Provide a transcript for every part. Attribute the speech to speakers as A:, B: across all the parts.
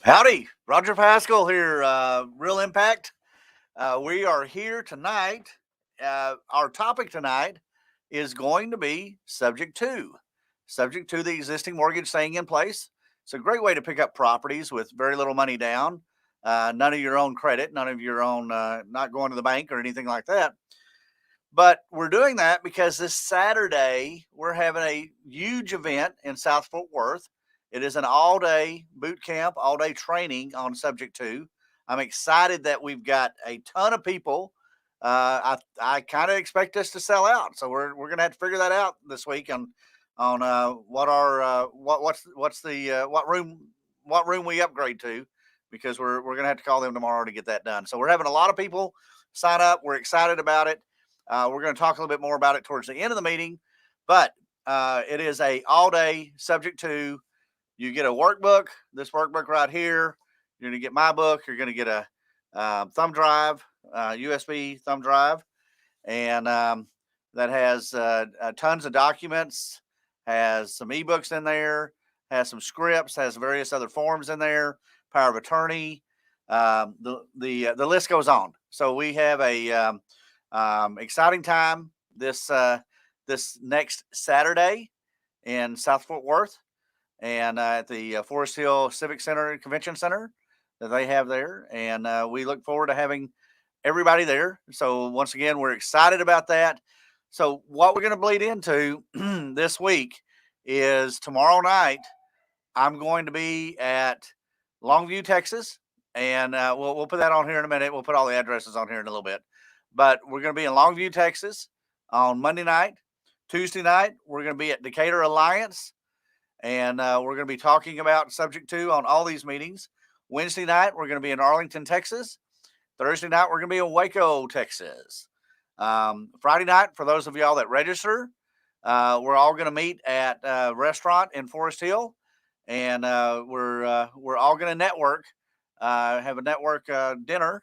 A: Howdy, Roger Pascal here, Real Impact. We are here tonight. Our topic tonight is going to be subject to the existing mortgage staying in place. It's a great way to pick up properties with very little money down, none of your own credit, none of your own, not going to the bank or anything like that. But we're doing that because this Saturday we're having a huge event in South Fort Worth. It is an all-day boot camp, all-day training on Subject 2. I'm excited that we've got a ton of people. I kind of expect us to sell out, so we're gonna have to figure that out this week on what our what's the what room we upgrade to, because we're gonna have to call them tomorrow to get that done. So we're having a lot of people sign up. We're excited about it. We're going to talk a little bit more about it towards the end of the meeting, but it is a all-day Subject 2. You get a workbook, this workbook right here. You're going to get my book. You're going to get a thumb drive, USB thumb drive, and that has tons of documents, has some ebooks in there, has some scripts, has various other forms in there, power of attorney. The list goes on. So we have a exciting time this next Saturday in South Fort Worth, and at the Forest Hill Civic Center and Convention Center that they have there, and we look forward to having everybody there. So once again, we're excited about that. So what we're going to bleed into this week is tomorrow night. I'm going to be at Longview, Texas, and we'll put that on here in a minute. We'll put all the addresses on here in a little bit. But we're going to be in Longview, Texas on Monday night. Tuesday night, we're going to be at Decatur Alliance, and we're going to be talking about Subject 2 on all these meetings. Wednesday night, we're going to be in Arlington, Texas. Thursday night, we're going to be in Waco, Texas. Friday night, for those of y'all that register, we're all going to meet at a restaurant in Forest Hill, and we're all going to network, have a network dinner,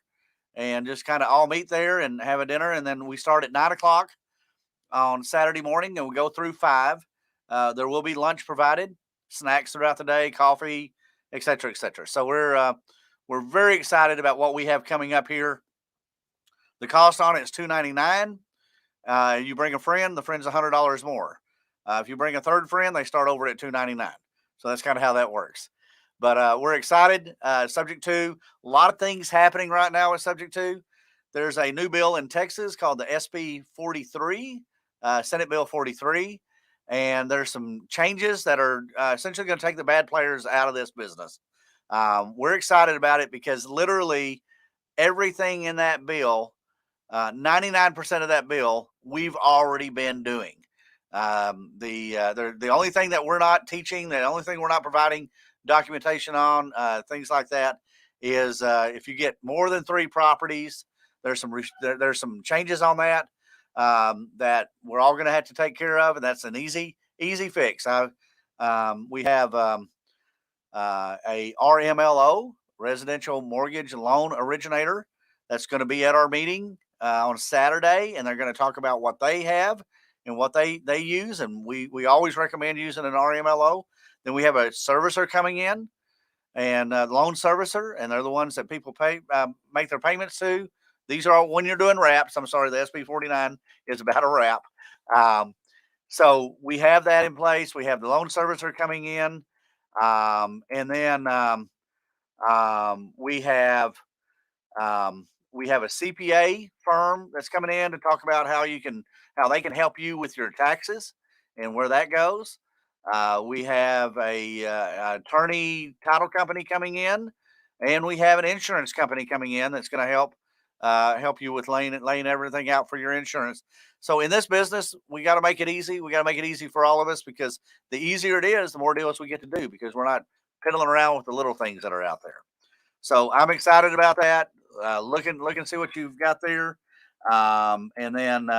A: and just kind of all meet there and have a dinner. And then we start at 9 o'clock on Saturday morning, and we go through 5. There will be lunch provided, snacks throughout the day, coffee, etc., etc. So we're very excited about what we have coming up here. The cost on it is $299. You bring a friend, the friend's $100 more. If you bring a third friend, they start over at $299. So that's kind of how that works. But we're excited. Subject 2, a lot of things happening right now with Subject 2. There's a new bill in Texas called the SB 43, Senate Bill 43. And there's some changes that are essentially going to take the bad players out of this business. We're excited about it because literally everything in that bill, 99% of that bill, we've already been doing. The only thing that we're not teaching, the only thing we're not providing documentation on, things like that, is if you get more than 3 properties, there's some changes on that that we're all going to have to take care of, and that's an easy fix. We have a RMLO, Residential Mortgage Loan Originator, that's going to be at our meeting on Saturday, and they're going to talk about what they have and what they use, and we always recommend using an RMLO. Then we have a servicer coming in, and loan servicer, and they're the ones that people pay make their payments to. These are all when you're doing wraps. I'm sorry, the SB 49 is about a wrap. So we have that in place. We have the loan servicer coming in, and then we have a CPA firm that's coming in to talk about how they can help you with your taxes and where that goes. We have a attorney title company coming in, and we have an insurance company coming in that's going to help you with laying everything out for your insurance. So in this business, we got to make it easy. We got to make it easy for all of us, because the easier it is, the more deals we get to do, because we're not piddling around with the little things that are out there. So I'm excited about that. Look and see what you've got there. And then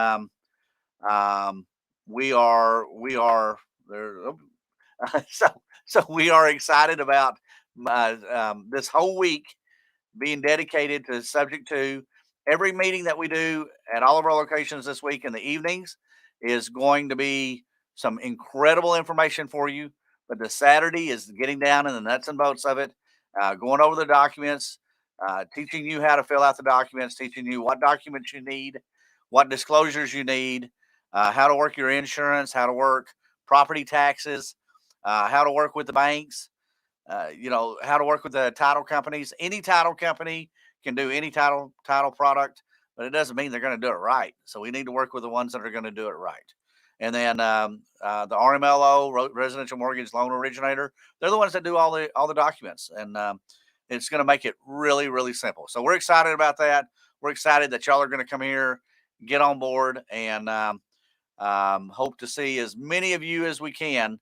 A: we are there. So we are excited about this whole week being dedicated to Subject 2. Every meeting that we do at all of our locations this week in the evenings is going to be some incredible information for you. But the Saturday is getting down in the nuts and bolts of it. going over the documents, teaching you how to fill out the documents, teaching you what documents you need, what disclosures you need, how to work your insurance, how to work property taxes, how to work with the banks, how to work with the title companies. Any title company can do any title product, but it doesn't mean they're going to do it right. So we need to work with the ones that are going to do it right. And then the RMLO, Residential Mortgage Loan Originator, they're the ones that do all the documents, and it's going to make it really, really simple. So we're excited about that. We're excited that y'all are going to come here, get on board, and hope to see as many of you as we can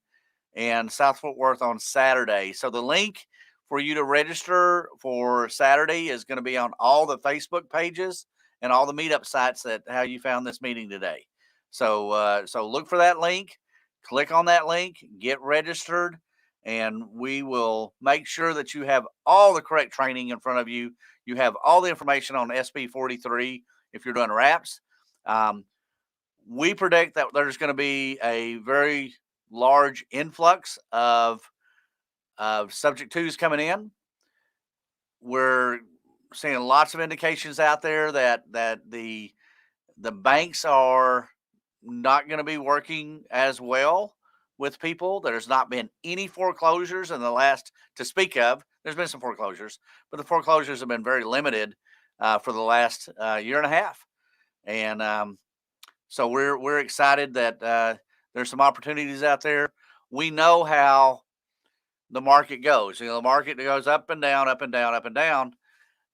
A: in South Fort Worth on Saturday. So the link for you to register for Saturday is going to be on all the Facebook pages and all the meetup sites that how you found this meeting today. So look for that link, click on that link, get registered, and we will make sure that you have all the correct training in front of you. You have all the information on SB 43 if you're doing wraps. We predict that there's going to be a very large influx of subject twos coming in. We're seeing lots of indications out there that the banks are not going to be working as well with people. There's not been any foreclosures in the last to speak of. There's been some foreclosures, but the foreclosures have been very limited for the last year and a half. And so we're excited that there's some opportunities out there. We know how the market goes. The market goes up and down, up and down, up and down.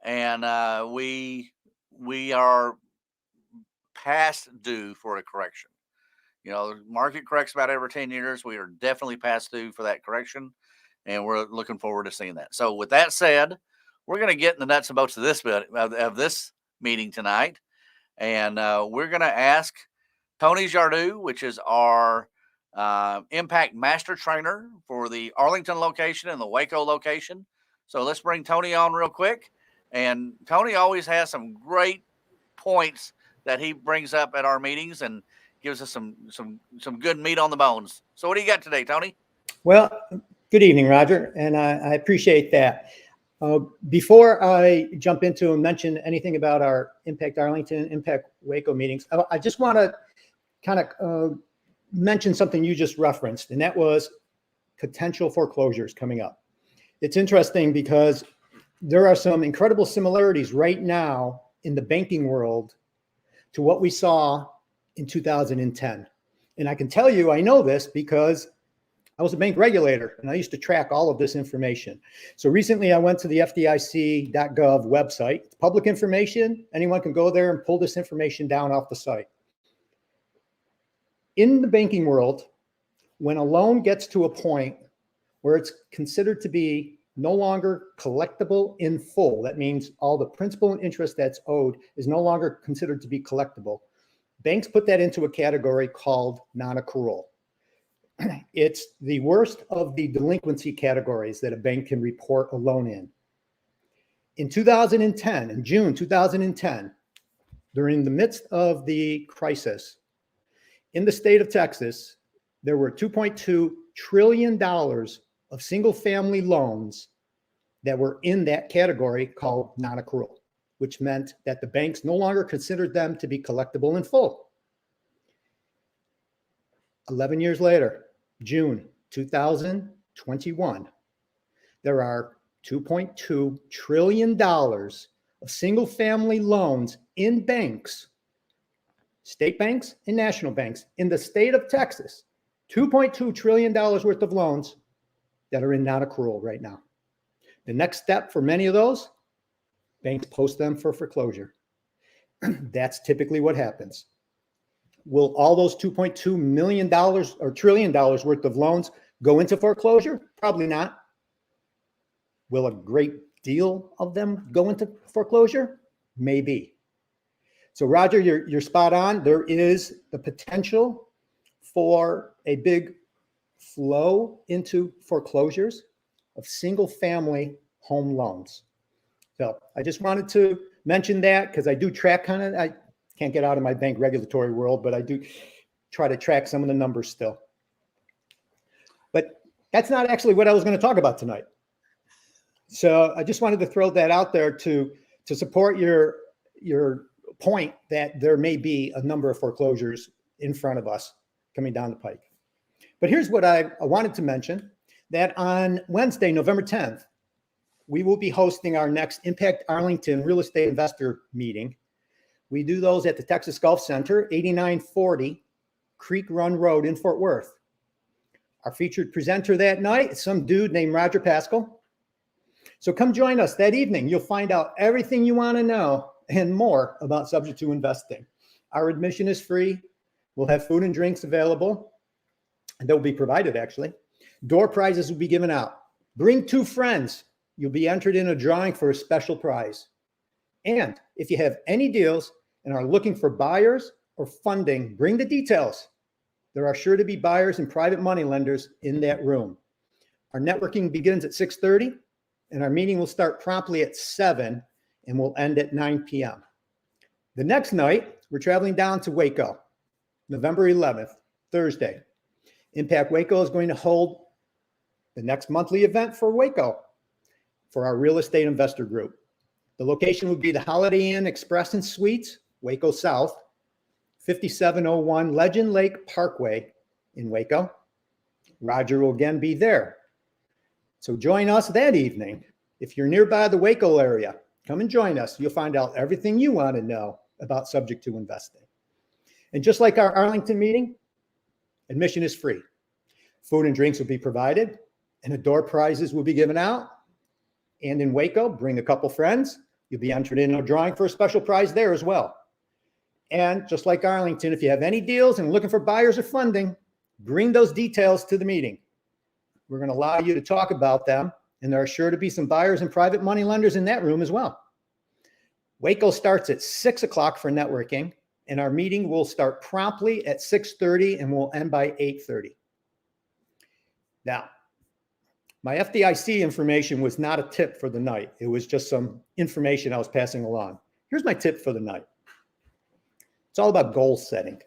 A: And we are past due for a correction. The market corrects about every 10 years. We are definitely past due for that correction, and we're looking forward to seeing that. So with that said, we're going to get in the nuts and bolts of this meeting tonight. And we're going to ask Tony Jardou, which is our Impact Master Trainer for the Arlington location and the Waco location. So let's bring Tony on real quick. And Tony always has some great points that he brings up at our meetings and gives us some good meat on the bones. So what do you got today, Tony?
B: Well, good evening, Roger, and I appreciate that. Before I jump into and mention anything about our Impact Arlington, Impact Waco meetings, I just want to kind of mention something you just referenced, and that was potential foreclosures coming up. It's interesting because there are some incredible similarities right now in the banking world to what we saw in 2010. And I can tell you, I know this because I was a bank regulator and I used to track all of this information. So recently I went to the FDIC.gov website. It's public information. Anyone can go there and pull this information down off the site. In the banking world, when a loan gets to a point where it's considered to be no longer collectible in full, that means all the principal and interest that's owed is no longer considered to be collectible, banks put that into a category called non-accrual. It's the worst of the delinquency categories that a bank can report a loan in. In 2010, in June 2010, during the midst of the crisis, in the state of Texas, there were $2.2 trillion of single-family loans that were in that category called non-accrual, which meant that the banks no longer considered them to be collectible in full. 11 years later, June 2021, there are $2.2 trillion of single-family loans in banks, state banks and national banks in the state of Texas, $2.2 trillion worth of loans that are in non-accrual right now. The next step for many of those, banks post them for foreclosure. That's typically what happens. Will all those $2.2 million or trillion dollars worth of loans go into foreclosure? Probably not. Will a great deal of them go into foreclosure? Maybe. So Roger, you're spot on. There is the potential for a big flow into foreclosures of single-family home loans. So I just wanted to mention that because I do track I can't get out of my bank regulatory world, but I do try to track some of the numbers still. But that's not actually what I was going to talk about tonight. So I just wanted to throw that out there to support your point that there may be a number of foreclosures in front of us coming down the pike. But here's what I wanted to mention, that on Wednesday, November 10th, we will be hosting our next Impact Arlington Real Estate Investor Meeting. We do those at the Texas Gulf Center, 8940 Creek Run Road in Fort Worth. Our featured presenter that night is some dude named Roger Pascal. So come join us that evening. You'll find out everything you want to know and more about subject to investing. Our admission is free. We'll have food and drinks available, and they'll be provided actually. Door prizes will be given out. Bring 2 friends. You'll be entered in a drawing for a special prize. And if you have any deals and are looking for buyers or funding, bring the details. There are sure to be buyers and private money lenders in that room. Our networking begins at 6:30, and our meeting will start promptly at 7 and will end at 9 p.m. The next night, we're traveling down to Waco, November 11th, Thursday. Impact Waco is going to hold the next monthly event for Waco for our real estate investor group. The location would be the Holiday Inn Express and Suites, Waco South, 5701 Legend Lake Parkway in Waco. Roger will again be there. So join us that evening. If you're nearby the Waco area, come and join us. You'll find out everything you want to know about subject to investing. And just like our Arlington meeting, admission is free. Food and drinks will be provided, and the door prizes will be given out. And in Waco, bring a couple friends. You'll be entered in a drawing for a special prize there as well. And just like Arlington, if you have any deals and looking for buyers or funding, bring those details to the meeting. We're going to allow you to talk about them, and there are sure to be some buyers and private money lenders in that room as well. Waco starts at 6 o'clock for networking, and our meeting will start promptly at 6:30 and will end by 8:30. Now, my FDIC information was not a tip for the night. It was just some information I was passing along. Here's my tip for the night. It's all about goal setting.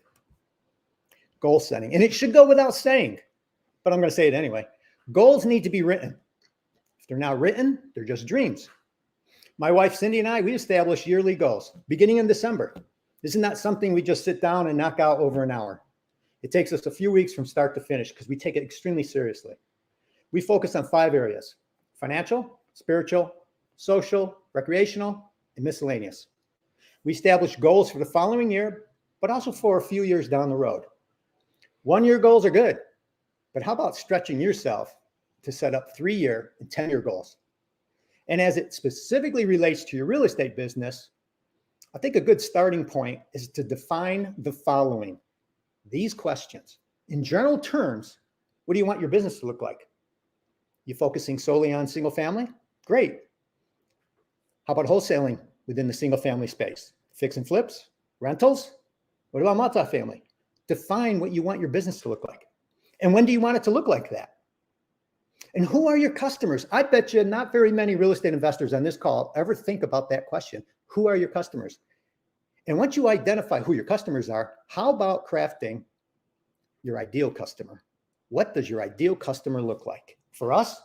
B: Goal setting. And it should go without saying, but I'm going to say it anyway. Goals need to be written. If they're not written, they're just dreams. My wife, Cindy, and I, we establish yearly goals beginning in December. This is not something we just sit down and knock out over an hour. It takes us a few weeks from start to finish because we take it extremely seriously. We focus on 5 areas: financial, spiritual, social, recreational, and miscellaneous. We establish goals for the following year, but also for a few years down the road. 1-year goals are good, but how about stretching yourself to set up 3-year and 10-year goals? And as it specifically relates to your real estate business, I think a good starting point is to define the following. These questions. In general terms, what do you want your business to look like? You focusing solely on single family? Great. How about wholesaling within the single family space? Fix and flips? Rentals? What about multifamily? Define what you want your business to look like. And when do you want it to look like that? And who are your customers? I bet you not very many real estate investors on this call ever think about that question. Who are your customers? And once you identify who your customers are, how about crafting your ideal customer? What does your ideal customer look like? For us,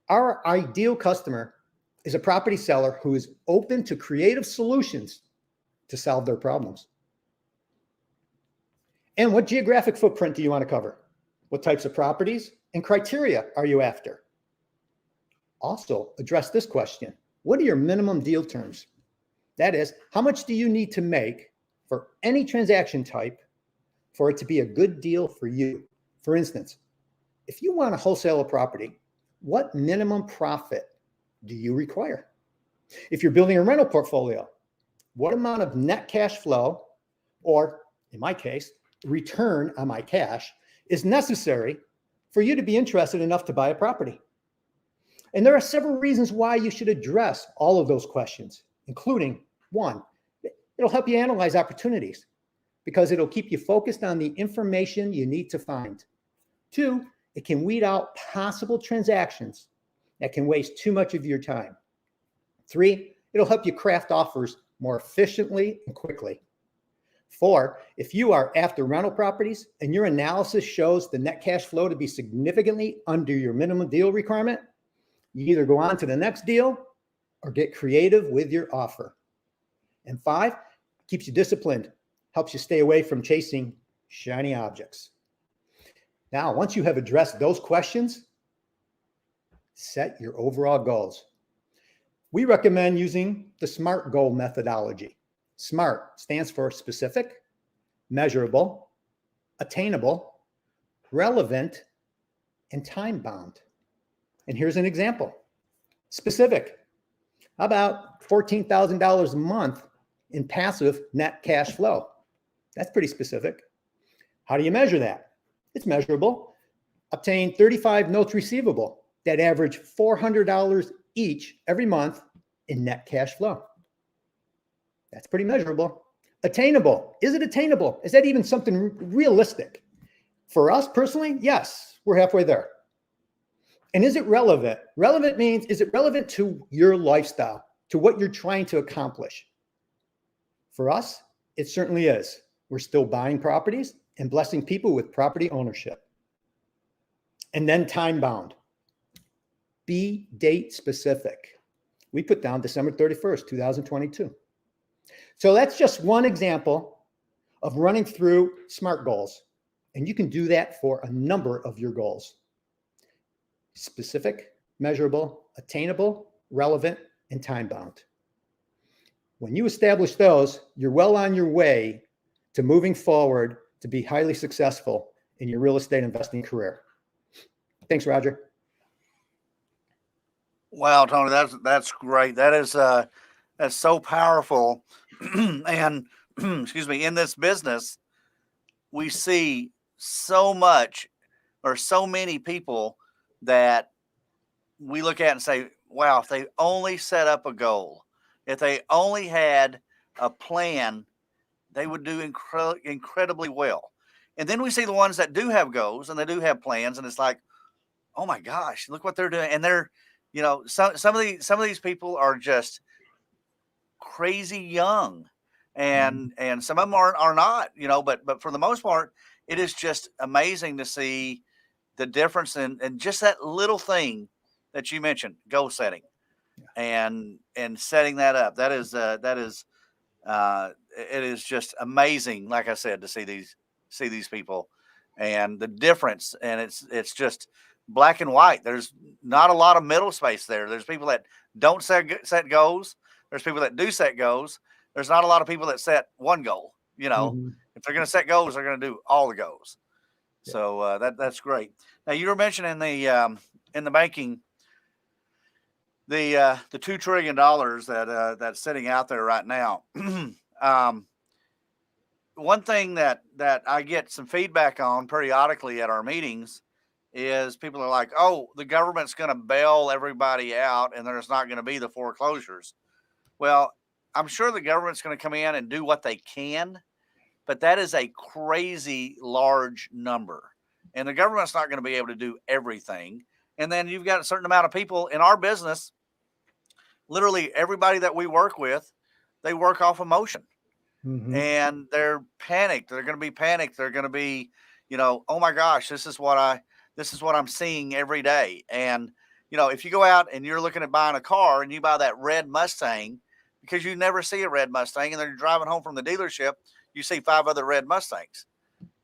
B: our ideal customer is a property seller who is open to creative solutions to solve their problems. And what geographic footprint do you want to cover? What types of properties and criteria are you after? Also, address this question. What are your minimum deal terms? That is, how much do you need to make for any transaction type for it to be a good deal for you? For instance, if you want to wholesale a property, what minimum profit do you require? If you're building a rental portfolio, what amount of net cash flow, or in my case, return on my cash, is necessary for you to be interested enough to buy a property? And there are several reasons why you should address all of those questions, including 1, it'll help you analyze opportunities because it'll keep you focused on the information you need to find. 2, it can weed out possible transactions that can waste too much of your time. 3, it'll help you craft offers more efficiently and quickly. 4, if you are after rental properties and your analysis shows the net cash flow to be significantly under your minimum deal requirement, You either go on to the next deal or get creative with your offer. And 5, keeps you disciplined, helps you stay away from chasing shiny objects. Now, once you have addressed those questions, set your overall goals. We recommend using the SMART goal methodology. SMART stands for specific, measurable, attainable, relevant, and time-bound. And here's an example. Specific. How about $14,000 a month in passive net cash flow? That's pretty specific. How do you measure that? It's measurable. Obtain 35 notes receivable that average $400 each every month in net cash flow. That's pretty measurable. Attainable. Is it attainable? Is that even something realistic? For us personally, yes, we're halfway there. And is it relevant? Relevant means, is it relevant to your lifestyle, to what you're trying to accomplish? For us, it certainly is. We're still buying properties and blessing people with property ownership. And then time bound. Be date specific. We put down December 31st, 2022. So that's just one example of running through SMART goals. And you can do that for a number of your goals. Specific, measurable, attainable, relevant, and time-bound. When you establish those, you're well on your way to moving forward to be highly successful in your real estate investing career. Thanks, Roger.
A: Wow, Tony, that's great. That's so powerful. And excuse me, in this business, we see so much or so many people that we look at and say, wow, if they only set up a goal, if they only had a plan, they would do incredibly well. And then we see the ones that do have goals and they do have plans, and it's like, oh my gosh, look what they're doing. And they're, you know, some of these people are just crazy young, and some of them are not, you know, but for the most part, it is just amazing to see the difference in just that little thing that you mentioned, goal setting, and setting that up. That is it is just amazing, like I said, to see these people and the difference. And it's just black and white. There's not a lot of middle space there. There's people that don't set goals. There's people that do set goals. There's not a lot of people that set one goal. You know, if they're going to set goals, they're going to do all the goals. Yeah. So that's great. Now, you were mentioning in the banking, the $2 trillion that's sitting out there right now. One thing that I get some feedback on periodically at our meetings is people are like, oh, the government's going to bail everybody out and there's not going to be the foreclosures. Well, I'm sure the government's going to come in and do what they can, but that is a crazy large number. And the government's not going to be able to do everything. And then you've got a certain amount of people in our business. Literally everybody that we work with, they work off emotion. And they're panicked. They're going to be panicked. They're going to be, you know, oh my gosh, this is what I'm seeing every day. And, you know, if you go out and you're looking at buying a car and you buy that red Mustang, because you never see a red Mustang, and then you're driving home from the dealership, you see 5 other red Mustangs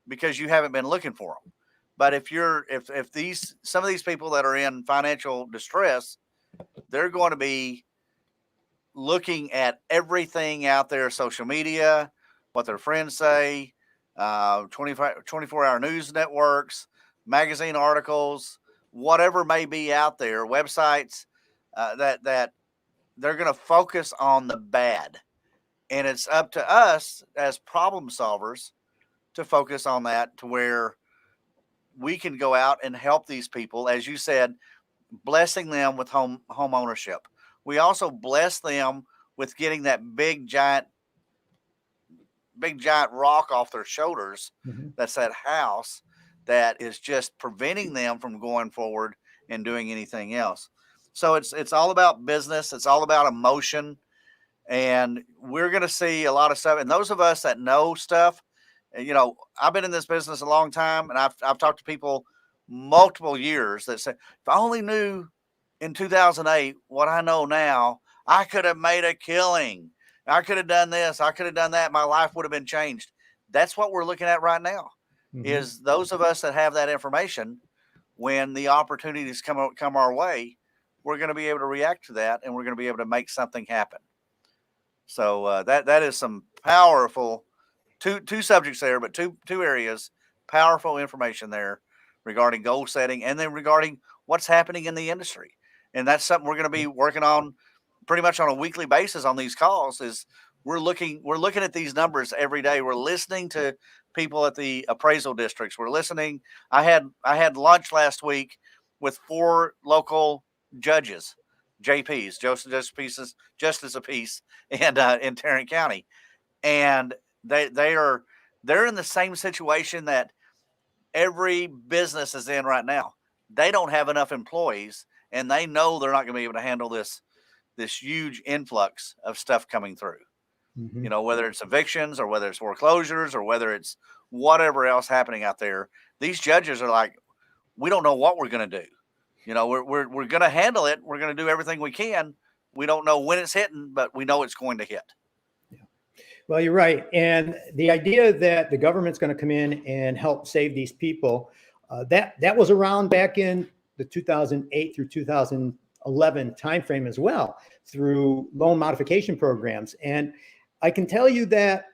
A: because you haven't been looking for them. But if some of these people that are in financial distress, they're going to be looking at everything out there, social media, what their friends say, 24-hour news networks, magazine articles, whatever may be out there, websites, that they're going to focus on the bad. And it's up to us as problem solvers to focus on that, to where we can go out and help these people, as you said, blessing them with home ownership. We also bless them with getting that big giant rock off their shoulders. That's that house that is just preventing them from going forward and doing anything else. So it's all about business. It's all about emotion. And we're going to see a lot of stuff. And those of us that know stuff, you know, I've been in this business a long time, and I've talked to people multiple years that say, if I only knew in 2008, what I know now, I could have made a killing. I could have done this. I could have done that. My life would have been changed. That's what we're looking at right now. Is those of us that have that information, when the opportunities come our way, we're going to be able to react to that, and we're going to be able to make something happen. So that is some powerful two subjects there, but two areas, powerful information there regarding goal setting, and then regarding what's happening in the industry. And that's something we're going to be working on pretty much on a weekly basis on these calls. Is we're looking at these numbers every day. We're listening to people at the appraisal districts. We're listening. I had lunch last week with 4 local judges, JPs, Justice of Peace, and in Tarrant County, and they're in the same situation that every business is in right now. They don't have enough employees, and they know they're not going to be able to handle this huge influx of stuff coming through. You know, whether it's evictions or whether it's foreclosures or whether it's whatever else happening out there. These judges are like, we don't know what we're going to do. You know, we're going to handle it. We're going to do everything we can. We don't know when it's hitting, but we know it's going to hit.
B: Well, you're right. And the idea that the government's going to come in and help save these people, that was around back in the 2008 through 2011 timeframe as well, through loan modification programs. And I can tell you that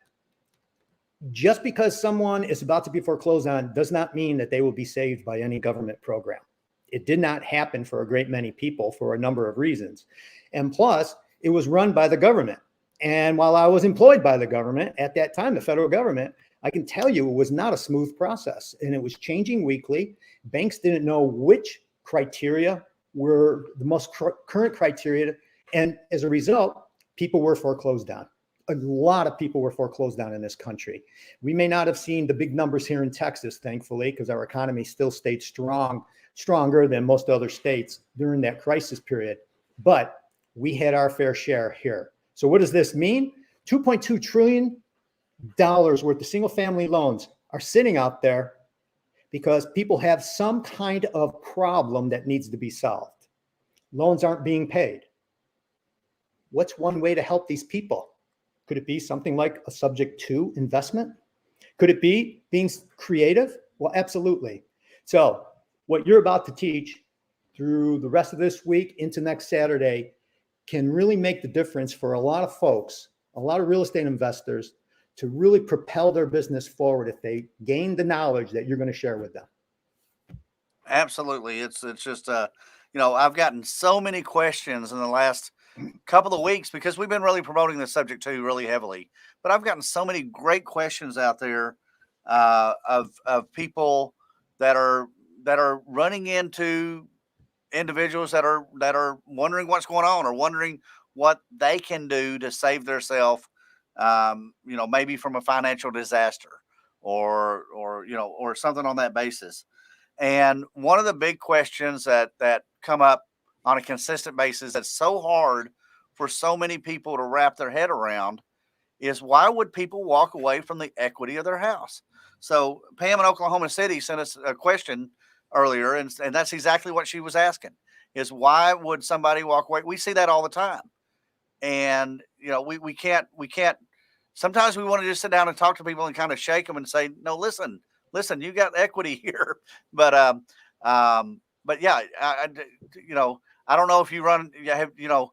B: just because someone is about to be foreclosed on does not mean that they will be saved by any government program. It did not happen for a great many people for a number of reasons. And plus, it was run by the government. And while I was employed by the government at that time, the federal government, I can tell you it was not a smooth process, and it was changing weekly. Banks didn't know which criteria were the most current criteria. And as a result, people were foreclosed on. A lot of people were foreclosed on in this country. We may not have seen the big numbers here in Texas, thankfully, because our economy still stayed stronger than most other states during that crisis period. But we had our fair share here. So what does this mean? $2.2 trillion worth of single family loans are sitting out there because people have some kind of problem that needs to be solved. Loans aren't being paid. What's one way to help these people? Could it be something like a subject to investment? Could it be being creative? Well, absolutely. So what you're about to teach through the rest of this week into next Saturday can really make the difference for a lot of folks, a lot of real estate investors, to really propel their business forward if they gain the knowledge that you're going to share with them.
A: Absolutely. It's just, you know, I've gotten so many questions in the last couple of weeks because we've been really promoting this subject too really heavily, but I've gotten so many great questions out there of people that are running into individuals that are wondering what's going on or wondering what they can do to save themselves, you know, maybe from a financial disaster or you know, or something on that basis. And one of the big questions that come up on a consistent basis that's so hard for so many people to wrap their head around is, why would people walk away from the equity of their house? So Pam in Oklahoma City sent us a question earlier, and that's exactly what she was asking, is why would somebody walk away? We see that all the time. And, you know, we can't, sometimes we want to just sit down and talk to people and kind of shake them and say, no, listen, you got equity here. But yeah, you know, I don't know if you run, you know,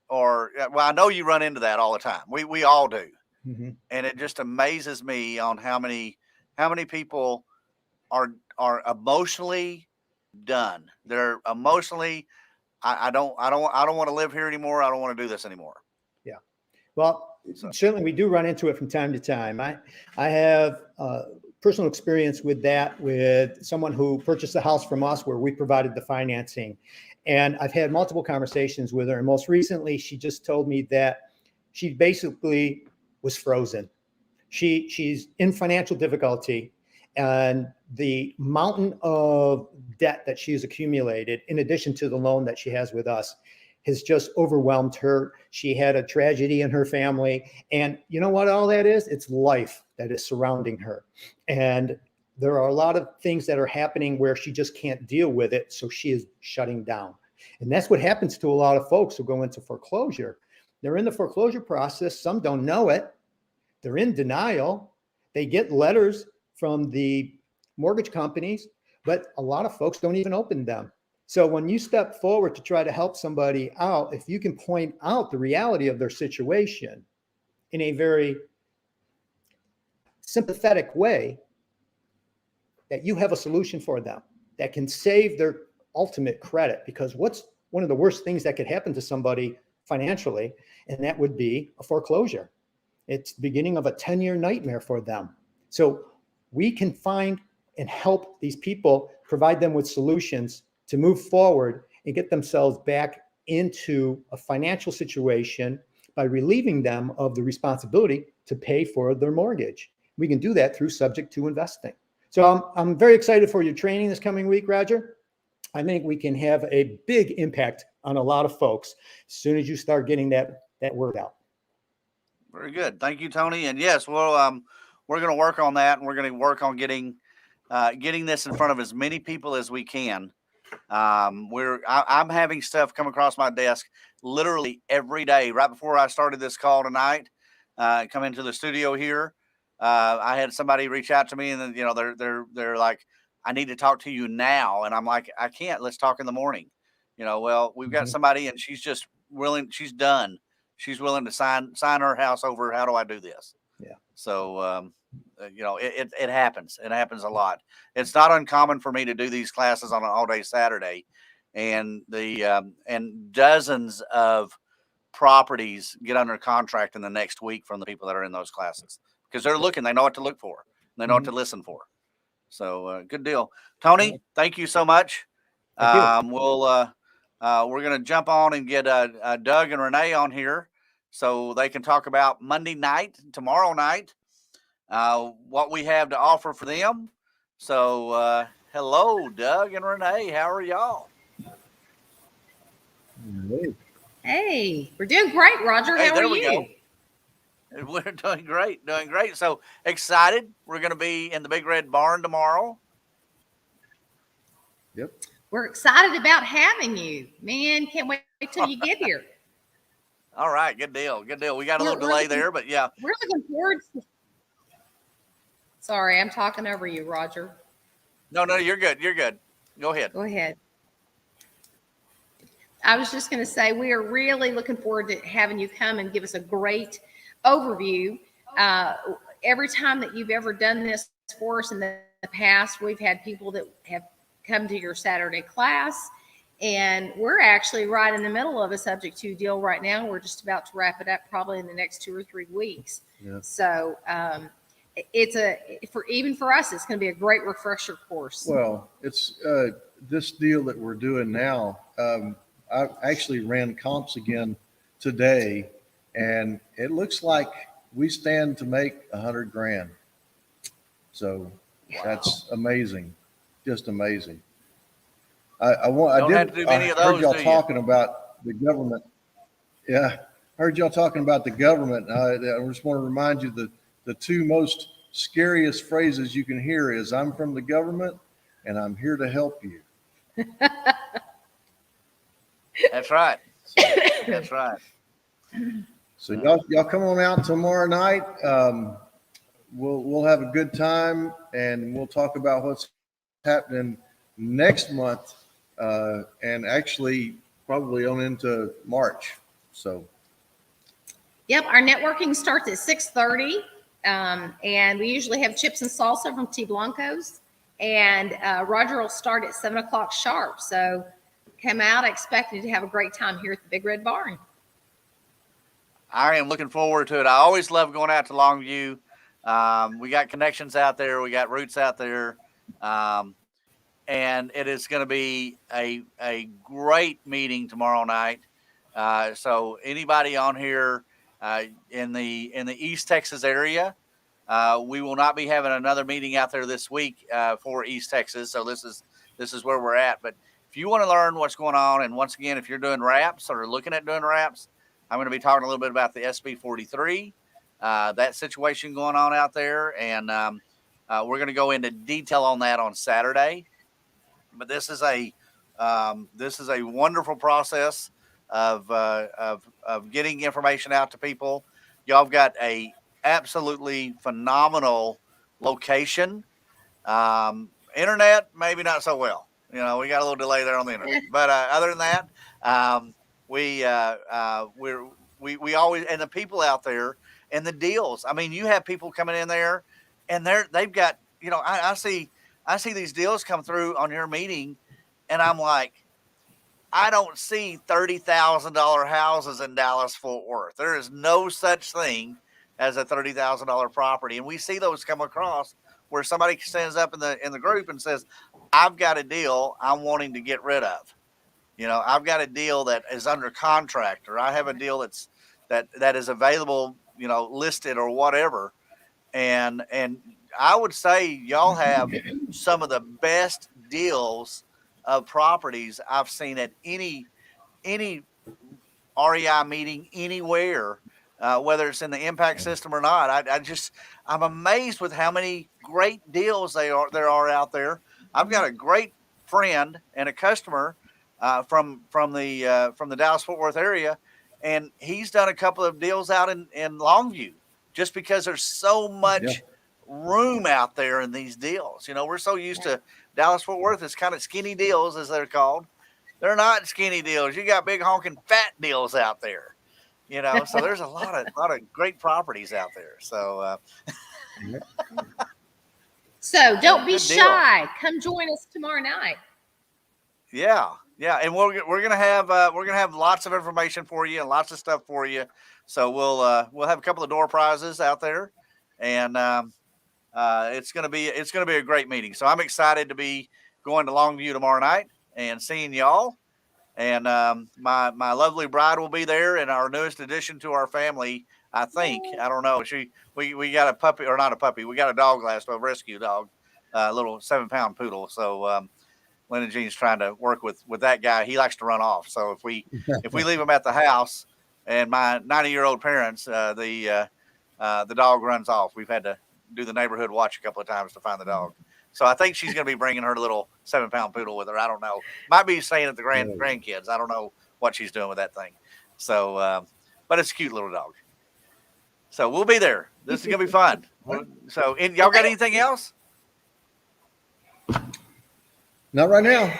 A: or, well, I know you run into that all the time. We all do. Mm-hmm. And it just amazes me on how many people are emotionally done. They're emotionally, I don't want to live here anymore. I don't want to do this anymore.
B: Yeah. Well, certainly we do run into it from time to time. I have personal experience with that, with someone who purchased a house from us where we provided the financing. And I've had multiple conversations with her. And most recently, she just told me that she basically was frozen. She's in financial difficulty, and the mountain of debt that she's accumulated, in addition to the loan that she has with us, has just overwhelmed her. She had a tragedy in her family. And you know what all that is? It's life that is surrounding her. And there are a lot of things that are happening where she just can't deal with it. So she is shutting down. And that's what happens to a lot of folks who go into foreclosure. They're in the foreclosure process. Some don't know it. They're in denial. They get letters from the mortgage companies, but a lot of folks don't even open them. So when you step forward to try to help somebody out, if you can point out the reality of their situation in a very sympathetic way, that you have a solution for them that can save their ultimate credit. Because what's one of the worst things that could happen to somebody financially, and that would be a foreclosure. It's the beginning of a 10-year nightmare for them. So we can find and help these people, provide them with solutions to move forward and get themselves back into a financial situation by relieving them of the responsibility to pay for their mortgage. We can do that through subject to investing. So I'm very excited for your training this coming week, Roger. I think we can have a big impact on a lot of folks as soon as you start getting that word out.
A: Very good. Thank you, Tony. And yes, well, we're going to work on that, and we're going to work on getting this in front of as many people as we can. I'm having stuff come across my desk literally every day. Right before I started this call tonight, come into the studio here, I had somebody reach out to me, and then they're like, "I need to talk to you now," and I'm like, "I can't. Let's talk in the morning." Well, we've got somebody, and she's just willing. She's done. She's willing to sign her house over. How do I do this?
B: Yeah.
A: So, it happens. It happens a lot. It's not uncommon for me to do these classes on an all-day Saturday, and and dozens of properties get under contract in the next week from the people that are in those classes, because they're looking. They know what to look for. They know what to listen for. So, good deal, Tony. Thank you so much. We're going to jump on and get Doug and Renee on here so they can talk about Monday night, tomorrow night, what we have to offer for them. So, hello, Doug and Renee. How are y'all?
C: Hey, we're doing great, Roger. How are you?
A: Go. We're doing great. So excited. We're going to be in the Big Red Barn tomorrow.
B: Yep.
C: We're excited about having you. Man, can't wait till you get here.
A: All right, good deal. We got a little delay there, but yeah.
C: We're looking forward to... Sorry, I'm talking over you, Roger.
A: No, you're good. Go ahead.
C: Go ahead. I was just going to say, we are really looking forward to having you come and give us a great overview. Every time that you've ever done this for us in the past, we've had people that have come to your Saturday class, and we're actually right in the middle of a subject to deal right now. We're just about to wrap it up probably in the next 2 or 3 weeks. Yeah. So even for us, it's going to be a great refresher course.
D: Well, it's this deal that we're doing now. I actually ran comps again today, and it looks like we stand to make $100,000. So wow. That's amazing, just amazing. I heard y'all talking about the government. Yeah, heard y'all talking about the government. I just want to remind you that the 2 most scariest phrases you can hear is "I'm from the government" and "I'm here to help you."
A: That's right. That's right.
D: So y'all come on out tomorrow night. We'll have a good time, and we'll talk about what's happening next month, and actually probably on into March. So.
C: Yep, our networking starts at 6:30, and we usually have chips and salsa from T. Blanco's, and Roger will start at 7 o'clock sharp. So. Come out expecting to have a great time here at the Big Red Barn.
A: I am looking forward to it. I always love going out to Longview. We got connections out there. We got roots out there. And it is going to be a great meeting tomorrow night. So anybody on here in the East Texas area, we will not be having another meeting out there this week for East Texas. So this is where we're at. But if you want to learn what's going on, and once again, if you're doing wraps or looking at doing wraps, I'm going to be talking a little bit about the SB 43, that situation going on out there, and We're going to go into detail on that on Saturday. But this is a wonderful process of getting information out to people. Y'all have got a absolutely phenomenal location. Internet, maybe not so well. We got a little delay there on the internet, but other than that, we always, and the people out there and the deals. I mean, you have people coming in there, and they've got, I see these deals come through on your meeting, and I'm like, I don't see $30,000 houses in Dallas Fort Worth. There is no such thing as a $30,000 property, and we see those come across where somebody stands up in the group and says, "I've got a deal I'm wanting to get rid of. I've got a deal that is under contract, or I have a deal that is available, listed or whatever." And I would say y'all have some of the best deals of properties I've seen at any REI meeting anywhere, whether it's in the impact system or not. I'm amazed with how many great deals there are out there. I've got a great friend and a customer from the Dallas Fort Worth area, and he's done a couple of deals out in Longview, just because there's so much room out there in these deals. We're so used to Dallas Fort Worth is kind of skinny deals, as they're called. They're not skinny deals. You got big honking fat deals out there. So there's a lot of great properties out there. So
C: so don't be
A: good deal.
C: shy. Come join us tomorrow night.
A: Yeah, and we're gonna have lots of information for you and lots of stuff for you. So we'll have a couple of door prizes out there, and it's gonna be a great meeting. So I'm excited to be going to Longview tomorrow night and seeing y'all. And my lovely bride will be there, and our newest addition to our family. I think, I don't know. We got a puppy, or not a puppy. We got a dog last, a rescue dog, a little 7-pound poodle. So Lynn and Jean's trying to work with that guy. He likes to run off. So if we leave him at the house, and my 90-year-old parents, the dog runs off. We've had to do the neighborhood watch a couple of times to find the dog. So I think she's going to be bringing her little 7-pound poodle with her. I don't know. Might be staying at the grandkids. I don't know what she's doing with that thing. So, but it's a cute little dog. So we'll be there. This is going to be fun. So y'all got anything else?
D: Not right now.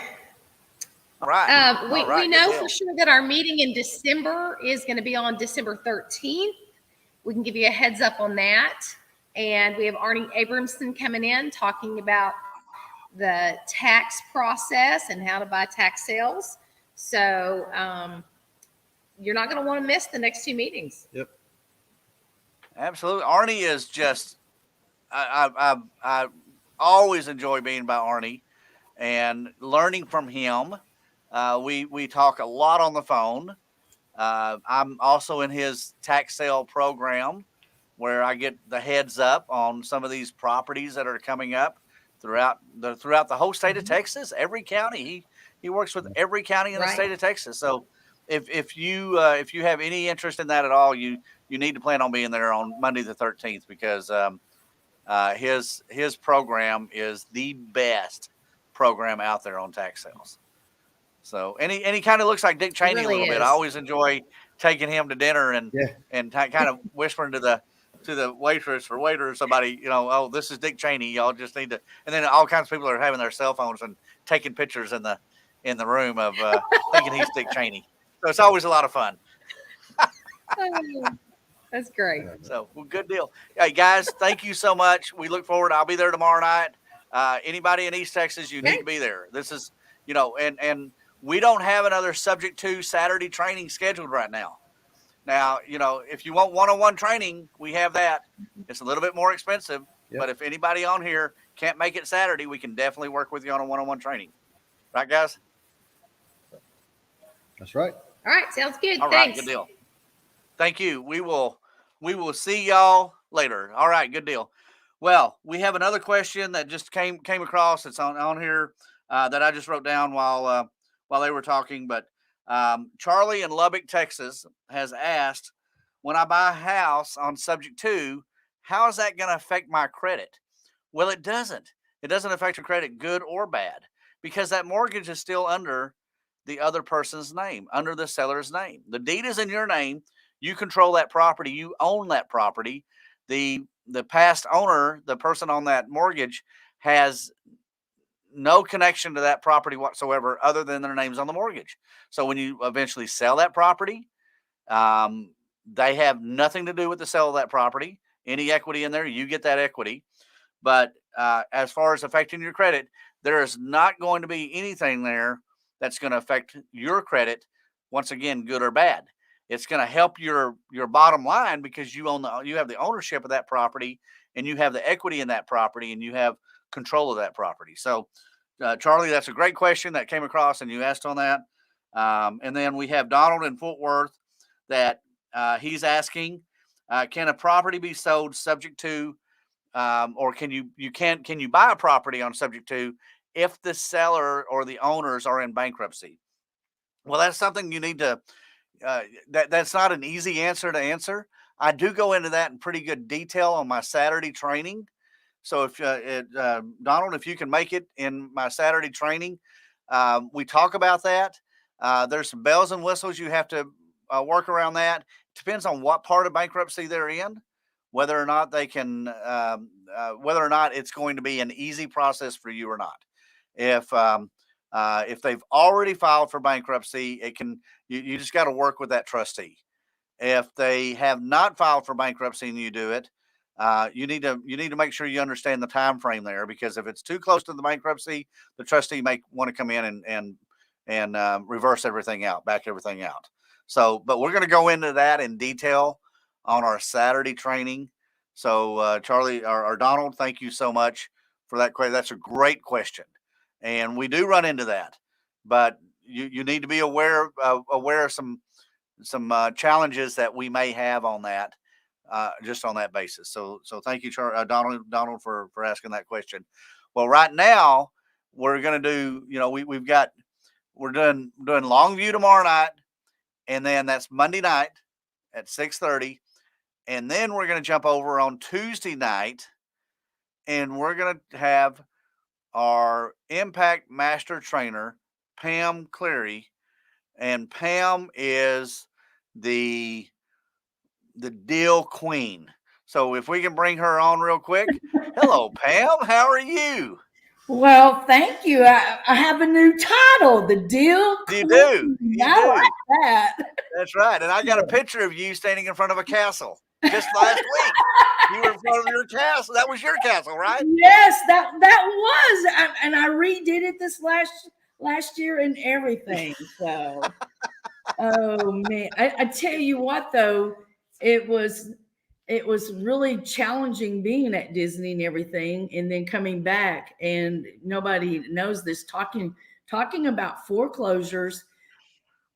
A: All right.
C: We know for sure that our meeting in December is going to be on December 13th. We can give you a heads up on that. And we have Arnie Abramson coming in talking about the tax process and how to buy tax sales. So you're not going to want to miss the next 2 meetings.
D: Yep.
A: Absolutely. Arnie is just, I always enjoy being by Arnie and learning from him. We talk a lot on the phone. I'm also in his tax sale program, where I get the heads up on some of these properties that are coming up throughout the whole state of Texas. Every county, he works with every county in the state of Texas. So if you have any interest in that at all, you need to plan on being there on Monday the 13th, because his program is the best program out there on tax sales. So and he kind of looks like Dick Cheney a little bit. I always enjoy taking him to dinner and kind of whispering to the waitress or waiter or somebody, oh, this is Dick Cheney. Y'all just need to. And then all kinds of people are having their cell phones and taking pictures in the room of thinking he's Dick Cheney. So it's always a lot of fun.
C: That's great.
A: So, well, good deal. Hey, guys, thank you so much. We look forward. I'll be there tomorrow night. Anybody in East Texas, you need to be there. This is, and we don't have another Subject 2 Saturday training scheduled right now. Now, if you want one-on-one training, we have that. It's a little bit more expensive, but if anybody on here can't make it Saturday, we can definitely work with you on a one-on-one training. Right, guys?
D: That's right.
C: All right. Sounds good.
A: All
C: Thanks.
A: right. Good deal. Thank you. We will see y'all later. All right. Good deal. Well, we have another question that just came across. It's on here that I just wrote down while they were talking. But Charlie in Lubbock, Texas, has asked, when I buy a house on Subject 2, how is that going to affect my credit? Well, it doesn't. It doesn't affect your credit, good or bad, because that mortgage is still under the other person's name, under the seller's name. The deed is in your name. You control that property. You own that property. The past owner, the person on that mortgage, has no connection to that property whatsoever other than their names on the mortgage. So when you eventually sell that property, they have nothing to do with the sale of that property. Any equity in there, you get that equity. But as far as affecting your credit, there is not going to be anything there that's going to affect your credit, once again, good or bad. It's going to help your bottom line because you have the ownership of that property, and you have the equity in that property, and you have control of that property. So, Charlie, that's a great question that came across, and you asked on that. And then we have Donald in Fort Worth that he's asking, can a property be sold subject to, or can you buy a property on subject to if the seller or the owners are in bankruptcy? Well, that's something you need to, that's not an easy answer to answer. I do go into that in pretty good detail on my Saturday training. So if Donald, if you can make it in my Saturday training, we talk about that. There's some bells and whistles you have to work around that. It depends on what part of bankruptcy they're in, whether or not they can, whether or not it's going to be an easy process for you or not. If they've already filed for bankruptcy, you just got to work with that trustee. If they have not filed for bankruptcy and you do it, you need to make sure you understand the time frame there, because if it's too close to the bankruptcy, the trustee may want to come in and reverse everything out, back everything out. So, but we're going to go into that in detail on our Saturday training. So, Charlie or Donald, thank you so much for that question. That's a great question, and we do run into that, but you need to be aware of some challenges that we may have on that. Just on that basis. So thank you, Donald, for asking that question. Well, right now we're going to do, we're doing Longview tomorrow night, and then that's Monday night at 6:30, and then we're going to jump over on Tuesday night, and we're going to have our Impact Master Trainer, Pam Cleary, and Pam is the deal queen. So if we can bring her on real quick. Hello, Pam. How are you?
E: Well, thank you. I have a new title, the deal queen.
A: You do.
E: I like that.
A: That's right. And I got a picture of you standing in front of a castle just last week. You were in front of your castle. That was your castle, right?
E: Yes, that was. And I redid it this last year and everything. So, oh man, I tell you what though, it was really challenging being at Disney and everything, and then coming back, and nobody knows this, talking about foreclosures.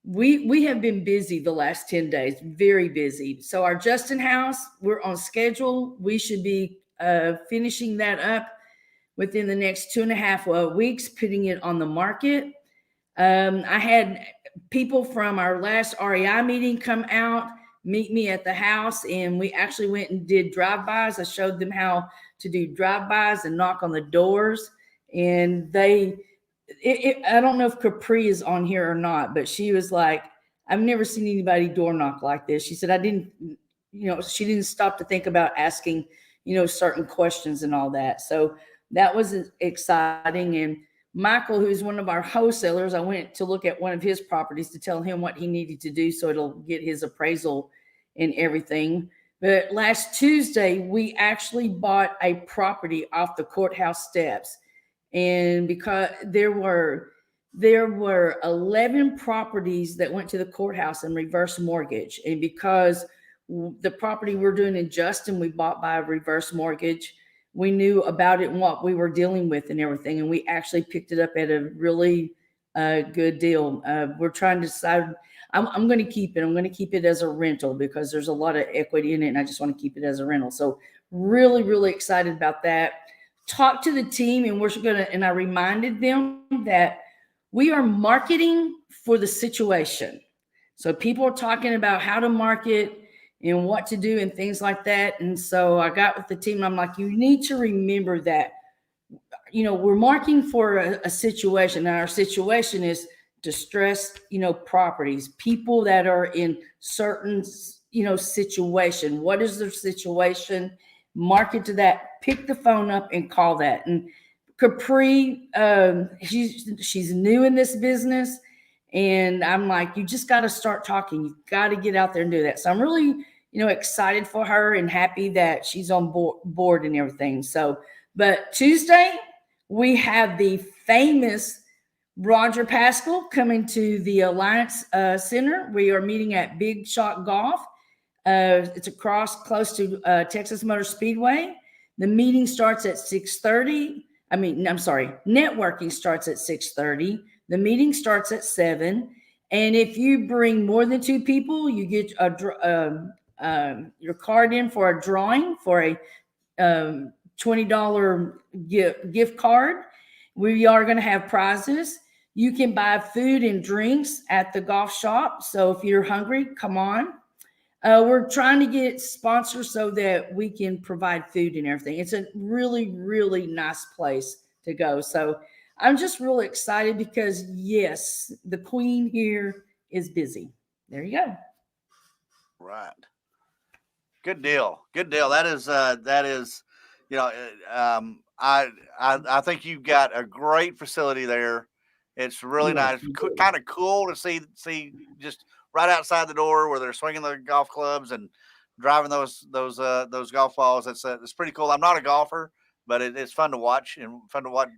E: We have been busy the last 10 days, very busy. So our Justin house, we're on schedule. We should be finishing that up within the next 2.5 weeks, putting it on the market. I had people from our last REI meeting come out, meet me at the house, and we actually went and did drive-bys. I showed them how to do drive-bys and knock on the doors, and I don't know if Capri is on here or not, but she was like, I've never seen anybody door knock like this. She said, she didn't stop to think about asking, certain questions and all that. So that was exciting. And Michael, who's one of our wholesalers, I went to look at one of his properties to tell him what he needed to do so it'll get his appraisal and everything. But last Tuesday, we actually bought a property off the courthouse steps. And because there were 11 properties that went to the courthouse in reverse mortgage. And because the property we're doing in Justin, we bought by a reverse mortgage, we knew about it and what we were dealing with and everything. And we actually picked it up at a really good deal. We're trying to decide, I'm going to keep it. I'm going to keep it as a rental because there's a lot of equity in it, and I just want to keep it as a rental. So really, really excited about that. Talked to the team, and I reminded them that we are marketing for the situation. So people are talking about how to market, and what to do and things like that. And so I got with the team and I'm like, you need to remember that, you know, we're marking for a situation, and our situation is distressed, you know, properties, people that are in certain, you know, situation. What is their situation? Mark it to that, pick the phone up and call that. And Capri, she's new in this business. And I'm like, you just got to start talking. You've got to get out there and do that. So I'm really, you know, excited for her and happy that she's on board and everything. So, but Tuesday, we have the famous Roger Pascal coming to the Alliance Center. We are meeting at Big Shot Golf. It's close to Texas Motor Speedway. The meeting starts at 6:30. Networking starts at 6:30. The meeting starts at 7. And if you bring more than 2 people, you get your card in for a drawing for a $20 gift card. We are going to have prizes. You can buy food and drinks at the golf shop. So if you're hungry, come on. We're trying to get sponsors so that we can provide food and everything. It's a really, really nice place to go. So I'm just really excited because, yes, the queen here is busy. There you go.
A: Right. Good deal. Good deal. That is, you know, I think you've got a great facility there. It's really nice. Kind of cool to see just right outside the door where they're swinging the golf clubs and driving those golf balls. It's pretty cool. I'm not a golfer, but it's fun to watch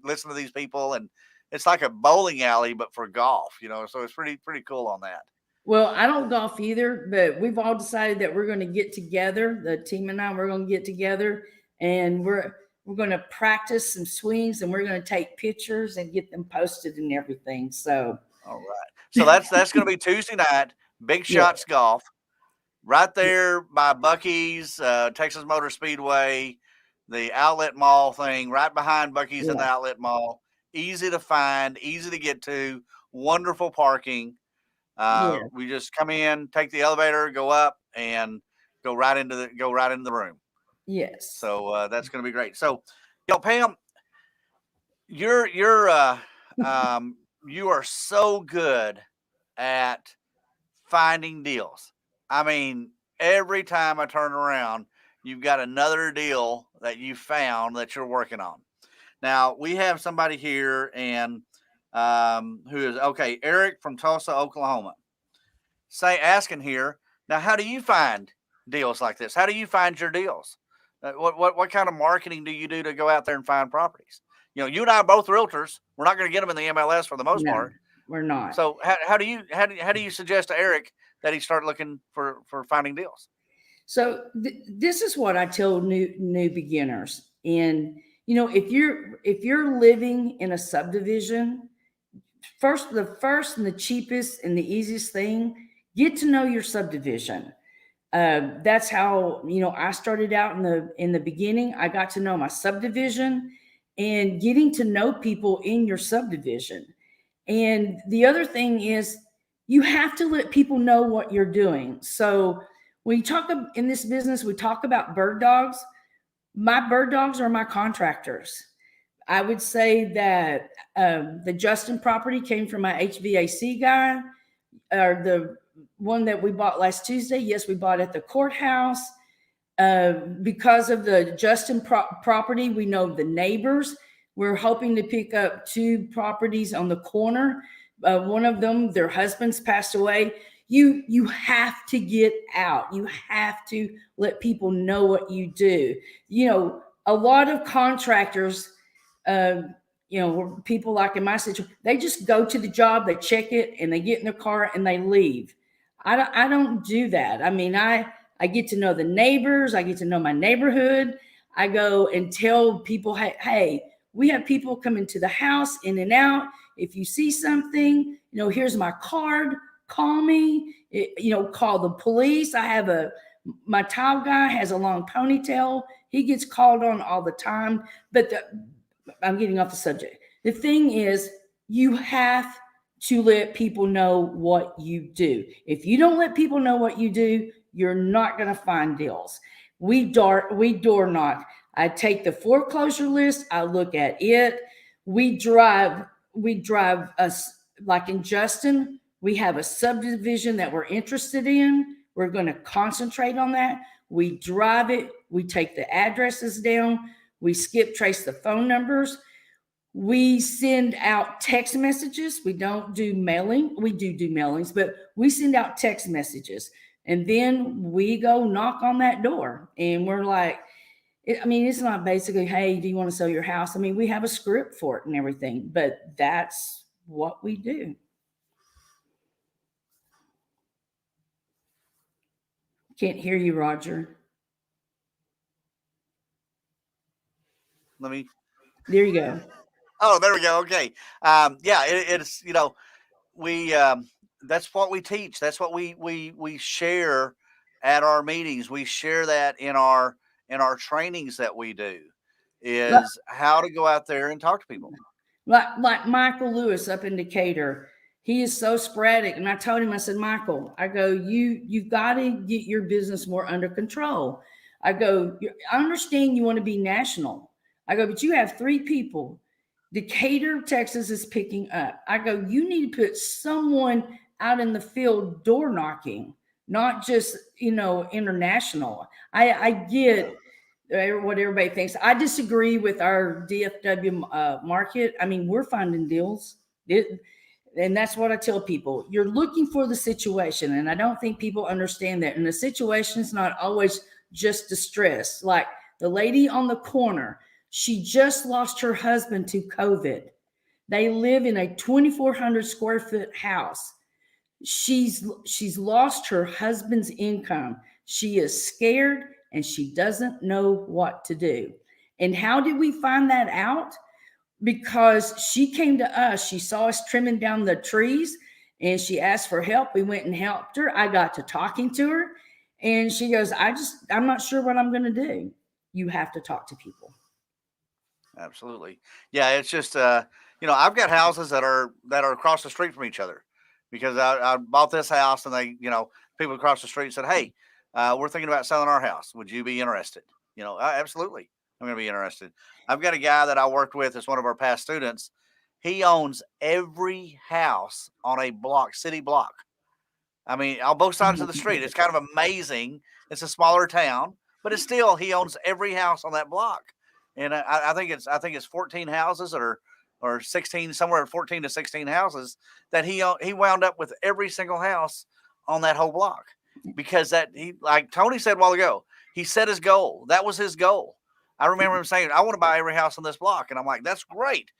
A: listen to these people, and it's like a bowling alley but for golf, you know. So it's pretty cool on that.
E: Well, I don't golf either, but we've all decided that we're going to get together. The team and I, we're going to get together, and we're going to practice some swings, and we're going to take pictures and get them posted and everything. So,
A: all right. So that's going to be Tuesday night, Big Shots Golf, right there by Buc-ee's, Texas Motor Speedway, the outlet mall thing, right behind Buc-ee's in the outlet mall. Easy to find, easy to get to, wonderful parking. We just come in, take the elevator, go up, and go right into the room.
E: Yes.
A: So that's going to be great. So, you know, Pam, you are so good at finding deals. I mean, every time I turn around, you've got another deal that you found that you're working on. Now we have somebody here, and who is Eric from Tulsa, Oklahoma. Asking here now, how do you find deals like this? How do you find your deals? What kind of marketing do you do to go out there and find properties? You know, you and I are both realtors. We're not going to get them in the MLS for the most part.
E: We're not.
A: So how do you suggest to Eric that he start looking for finding deals? So
E: this is what I tell new beginners. And you know, if you're living in a subdivision, the first and the cheapest and the easiest thing, get to know your subdivision. That's how, you know, I started out in the beginning. I got to know my subdivision and getting to know people in your subdivision. And the other thing is you have to let people know what you're doing. So when you talk in this business, we talk about bird dogs. My bird dogs are my contractors. I would say that the Justin property came from my HVAC guy, or the one that we bought last Tuesday. Yes, we bought at the courthouse. Because of the Justin property, we know the neighbors. We're hoping to pick up 2 properties on the corner. One of them, their husbands passed away. You have to get out. You have to let people know what you do. You know, a lot of contractors, you know, people like in my situation, they just go to the job, they check it, and they get in their car and they leave. I don't do that. I mean, I get to know the neighbors. I get to know my neighborhood. I go and tell people, hey, we have people come into the house, in and out. If you see something, you know, here's my card. Call me. You know, call the police. I have my tile guy has a long ponytail. He gets called on all the time. But I'm getting off the subject. The thing is, you have to let people know what you do. If you don't let people know what you do, you're not going to find deals. We door knock. I take the foreclosure list. I look at it. We drive us, like in Justin, we have a subdivision that we're interested in. We're going to concentrate on that. We drive it. We take the addresses down. We skip trace the phone numbers. We send out text messages. We don't do mailing. We do mailings, but we send out text messages. And then we go knock on that door. And we're like, it's not basically, hey, do you want to sell your house? I mean, we have a script for it and everything, but that's what we do. Can't hear you, Roger. There you go.
A: Oh, there we go. Okay. It's, we, that's what we teach. That's what we share at our meetings. We share that in our trainings that we do, is how to go out there and talk to people.
E: Like Michael Lewis up in Decatur. He is so sporadic. And I told him, I said, Michael, I go, you've got to get your business more under control. I go, I understand you want to be national. I go, but you have 3 people. Decatur, Texas is picking up. I go, you need to put someone out in the field door knocking, not just, international. I get what everybody thinks. I disagree with our DFW market. I mean, we're finding deals. And that's what I tell people. You're looking for the situation. And I don't think people understand that. And the situation is not always just distress. Like the lady on the corner, she just lost her husband to COVID. They live in a 2,400 square foot house. She's lost her husband's income. She is scared and she doesn't know what to do. And how did we find that out? Because she came to us. She saw us trimming down the trees and she asked for help. We went and helped her. I got to talking to her and she goes, I'm not sure what I'm going to do. You have to talk to people.
A: Absolutely. Yeah. It's just, I've got houses that are across the street from each other, because I bought this house and they, people across the street said, hey, we're thinking about selling our house. Would you be interested? Absolutely. I'm going to be interested. I've got a guy that I worked with as one of our past students. He owns every house on a city block. I mean, on both sides of the street. It's kind of amazing. It's a smaller town, but it's still, he owns every house on that block. And I think it's 14 houses or 16, somewhere 14 to 16 houses that he wound up with every single house on that whole block, because like Tony said a while ago, he set his goal. That was his goal. I remember him saying, I want to buy every house on this block. And I'm like, that's great.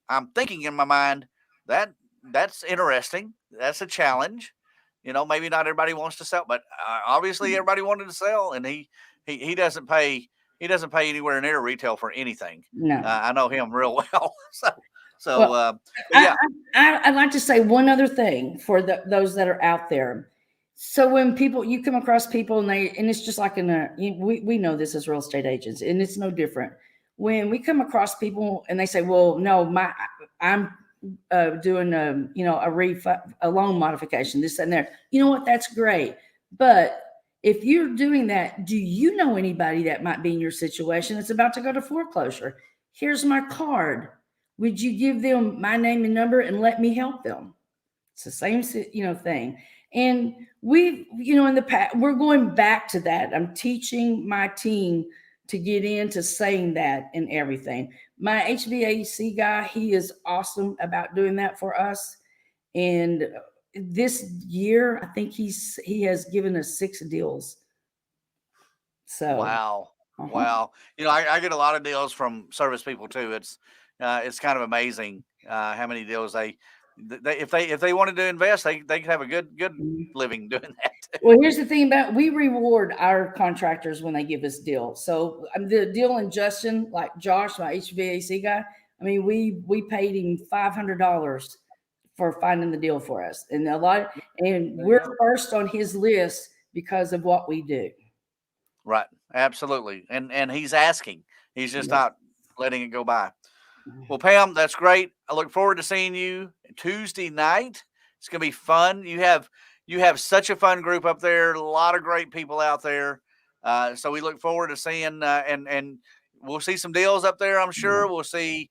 A: I'm thinking in my mind, that's interesting. That's a challenge. Maybe not everybody wants to sell, but obviously everybody wanted to sell, and he doesn't pay anywhere near retail for anything.
E: No.
A: I know him real well.
E: Yeah. I'd like to say one other thing for those that are out there. So when you come across people and it's just like we know this as real estate agents, and it's no different. When we come across people and they say, well, no, I'm doing a loan modification, this and that. You know what? That's great. But if you're doing that, do you know anybody that might be in your situation that's about to go to foreclosure? Here's my card. Would you give them my name and number and let me help them? It's the same, thing. And in the past, we're going back to that. I'm teaching my team to get into saying that and everything. My HVAC guy, he is awesome about doing that for us. And this year, I think he has given us 6 deals. So
A: wow. Wow. I get a lot of deals from service people too. It's kind of amazing how many deals if they wanted to invest, they could have a good living doing that.
E: Well, here's the thing we reward our contractors when they give us deals. So the deal in Justin, like Josh, my HVAC guy, I mean, we paid him $500 for finding the deal for us, and we're first on his list because of what we do.
A: Right. Absolutely. And he's asking. He's just not letting it go by. Well, Pam, that's great. I look forward to seeing you Tuesday night. It's going to be fun. You have you have such a fun group up there. A lot of great people out there. So we look forward to seeing and we'll see some deals up there. I'm sure we'll see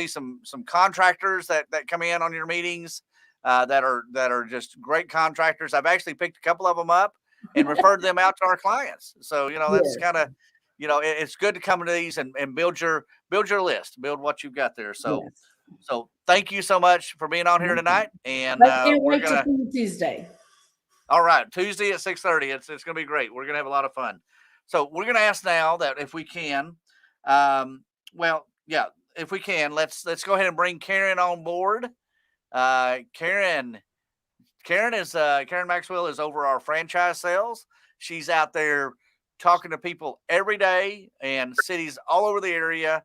A: some contractors that come in on your meetings that are just great contractors. I've actually picked a couple of them up and referred them out to our clients. So that's
E: Yes.
A: kind of it's good to come to these and build your list, build what you've got there. So
E: Yes.
A: so thank you so much for being on here tonight. And
E: I can't
A: we're
E: wait to
A: gonna.
E: see you Tuesday.
A: All right, Tuesday at 6:30. It's going to be great. We're going to have a lot of fun. So we're going to ask now that if we can, if we can, let's go ahead and bring Karen on board. Karen Maxwell is over our franchise sales. She's out there talking to people every day and cities all over the area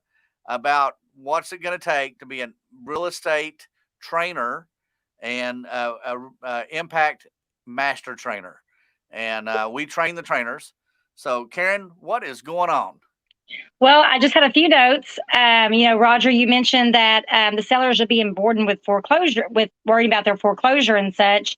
A: about what's it going to take to be a real estate trainer and impact master trainer. And we train the trainers. So Karen, what is going on?
F: Well, I just had a few notes. Roger, you mentioned that the sellers are being burdened with foreclosure, with worrying about their foreclosure and such,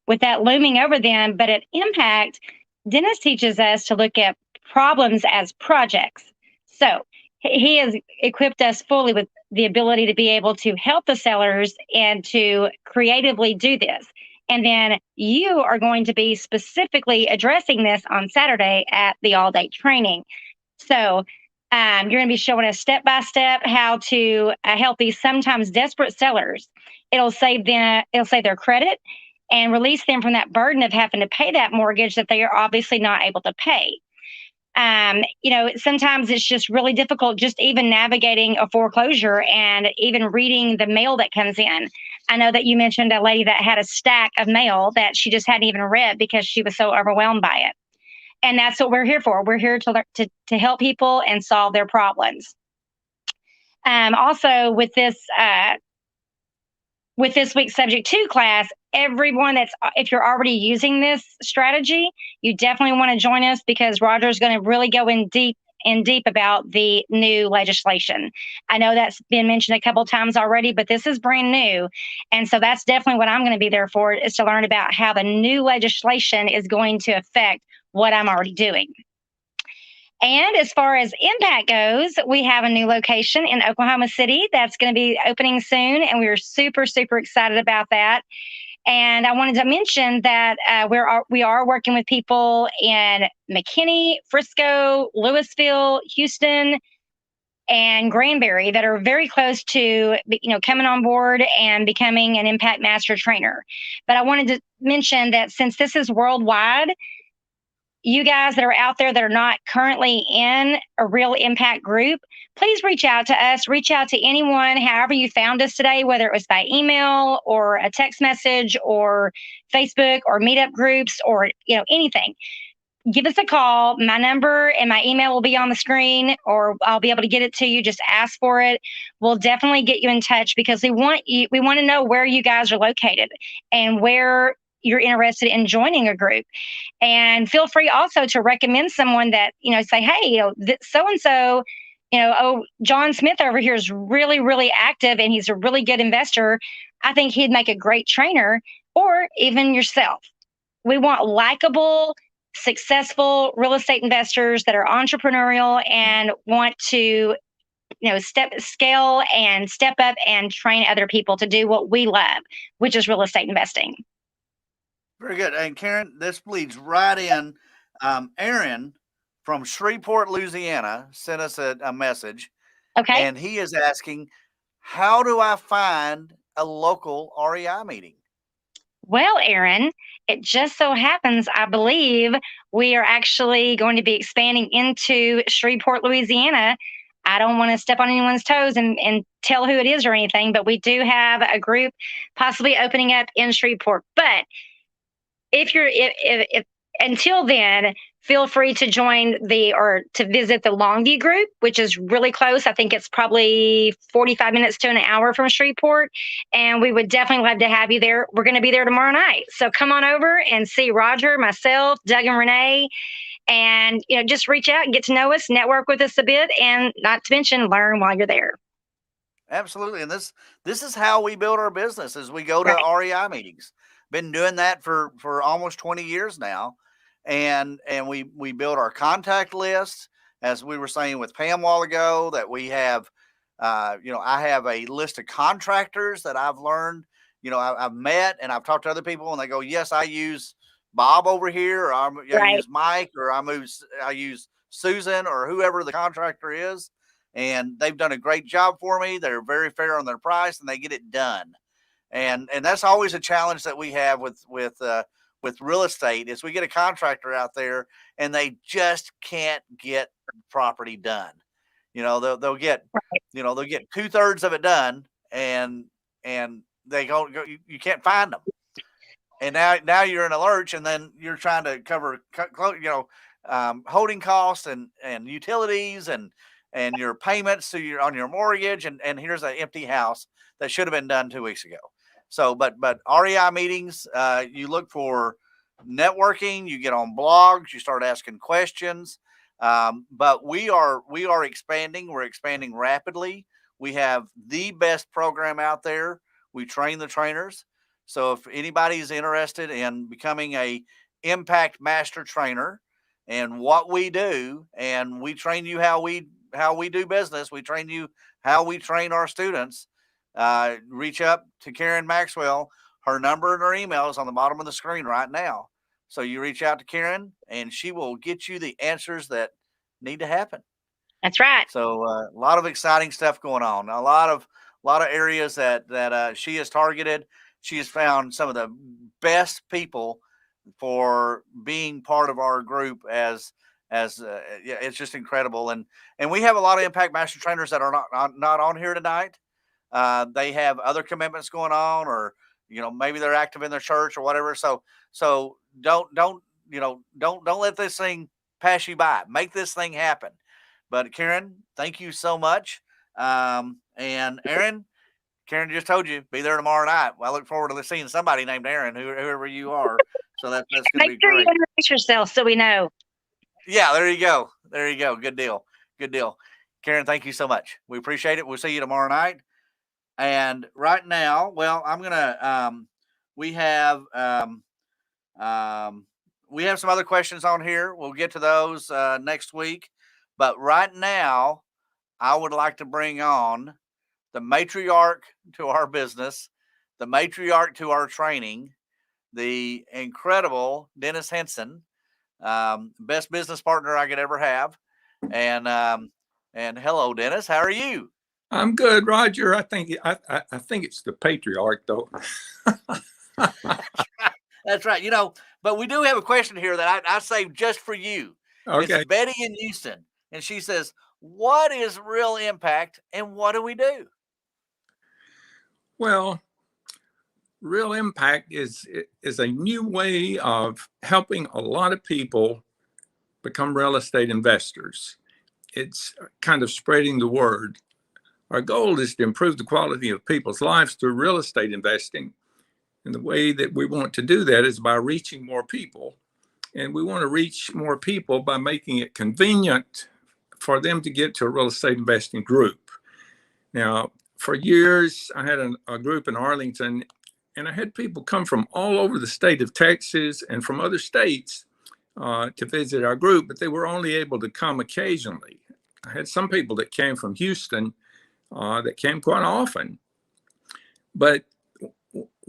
F: with that looming over them. But at Impact, Dennis teaches us to look at problems as projects. So he has equipped us fully with the ability to be able to help the sellers and to creatively do this. And then you are going to be specifically addressing this on Saturday at the all-day training. So you're going to be showing us step-by-step how to help these sometimes desperate sellers. It'll save their credit and release them from that burden of having to pay that mortgage that they are obviously not able to pay. Sometimes it's just really difficult just even navigating a foreclosure and even reading the mail that comes in. I know that you mentioned a lady that had a stack of mail that she just hadn't even read because she was so overwhelmed by it. And that's what we're here for. We're here to help people and solve their problems. Also, with this week's Subject 2 class, everyone if you're already using this strategy, you definitely want to join us because Roger's going to really go in deep about the new legislation. I know that's been mentioned a couple times already, but this is brand new. And so that's definitely what I'm going to be there for, is to learn about how the new legislation is going to affect what I'm already doing. And as far as Impact goes, we have a new location in Oklahoma City that's going to be opening soon, and we're super, super excited about that. And I wanted to mention that we are working with people in McKinney, Frisco, Louisville, Houston, and Granbury that are very close to coming on board and becoming an Impact Master Trainer. But I wanted to mention that since this is worldwide, you guys that are out there that are not currently in a real impact group, please reach out to us, reach out to anyone, however you found us today, whether it was by email or a text message or Facebook or MeetUp groups or anything. Give us a call. My number and my email will be on the screen, or I'll be able to get it to you. Just ask for it. We'll definitely get you in touch because we want to know where you guys are located and where you're interested in joining a group. And feel free also to recommend someone that, say, hey, so-and-so, John Smith over here is really, really active and he's a really good investor. I think he'd make a great trainer, or even yourself. We want likable, successful real estate investors that are entrepreneurial and want to, scale and step up and train other people to do what we love, which is real estate investing.
A: Very good. And Karen, this bleeds right in. Aaron from Shreveport, Louisiana, sent us a message.
F: Okay.
A: And he is asking, how do I find a local REI meeting?
F: Well, Aaron, it just so happens, I believe, we are actually going to be expanding into Shreveport, Louisiana. I don't want to step on anyone's toes and tell who it is or anything, but we do have a group possibly opening up in Shreveport. But if until then, feel free to join to visit the Longview group, which is really close. I think it's probably 45 minutes to an hour from Shreveport. And we would definitely love to have you there. We're going to be there tomorrow night. So come on over and see Roger, myself, Doug, and Renee. And, just reach out and get to know us, network with us a bit, and not to mention learn while you're there.
A: Absolutely. And this is how we build our business, is we go to REI meetings. been doing that for almost 20 years now. And we build our contact list, as we were saying with Pam a while ago, that we have, I have a list of contractors that I've learned, I've met and I've talked to other people, and they go, yes, I use Bob over here, or I
F: Right.
A: use Mike, or I use Susan, or whoever the contractor is. And they've done a great job for me. They're very fair on their price, and they get it done. And that's always a challenge that we have with real estate, is we get a contractor out there and they just can't get property done. They'll get, they'll get 2/3 of it done, and they go, you can't find them. And now you're in a lurch, and then you're trying to cover, holding costs and utilities and your payments on your mortgage. And here's an empty house that should have been done 2 weeks ago. So, but REI meetings, you look for networking, you get on blogs, you start asking questions. But we are expanding. We're expanding rapidly. We have the best program out there. We train the trainers. So if anybody's interested in becoming a impact master trainer, and what we do, and we train you how we do business, we train you how we train our students, reach up to Karen Maxwell. Her number and her email is on the bottom of the screen right now. So you reach out to Karen, and she will get you the answers that need to happen.
F: That's right.
A: So a lot of exciting stuff going on. A lot of areas that she has targeted. She has found some of the best people for being part of our group, as it's just incredible. And we have a lot of impact master trainers that are not on here tonight. They have other commitments going on, or maybe they're active in their church or whatever. So don't let this thing pass you by. Make this thing happen. But Karen, thank you so much. And Aaron, Karen just told you, be there tomorrow night. Well, I look forward to seeing somebody named Aaron, whoever you are. So that's going to be
F: Make sure
A: great.
F: you introduce yourself so we know.
A: Yeah, there you go. There you go. Good deal. Good deal. Karen, thank you so much. We appreciate it. We'll see you tomorrow night. And right now, well, I'm going to, we have some other questions on here. We'll get to those next week. But right now, I would like to bring on the matriarch to our business, the matriarch to our training, the incredible Dennis Henson, best business partner I could ever have. And hello, Dennis, how are you?
G: I'm good, Roger. I think it's the patriarch, though.
A: That's right. But we do have a question here that I saved just for you.
G: Okay.
A: It's Betty in Houston, and she says, "What is real impact, and what do we do?"
G: Well, real impact is a new way of helping a lot of people become real estate investors. It's kind of spreading the word. Our goal is to improve the quality of people's lives through real estate investing. And the way that we want to do that is by reaching more people. And we want to reach more people by making it convenient for them to get to a real estate investing group. Now, for years, I had a group in Arlington, and I had people come from all over the state of Texas and from other states to visit our group, but they were only able to come occasionally. I had some people that came from Houston that came quite often. But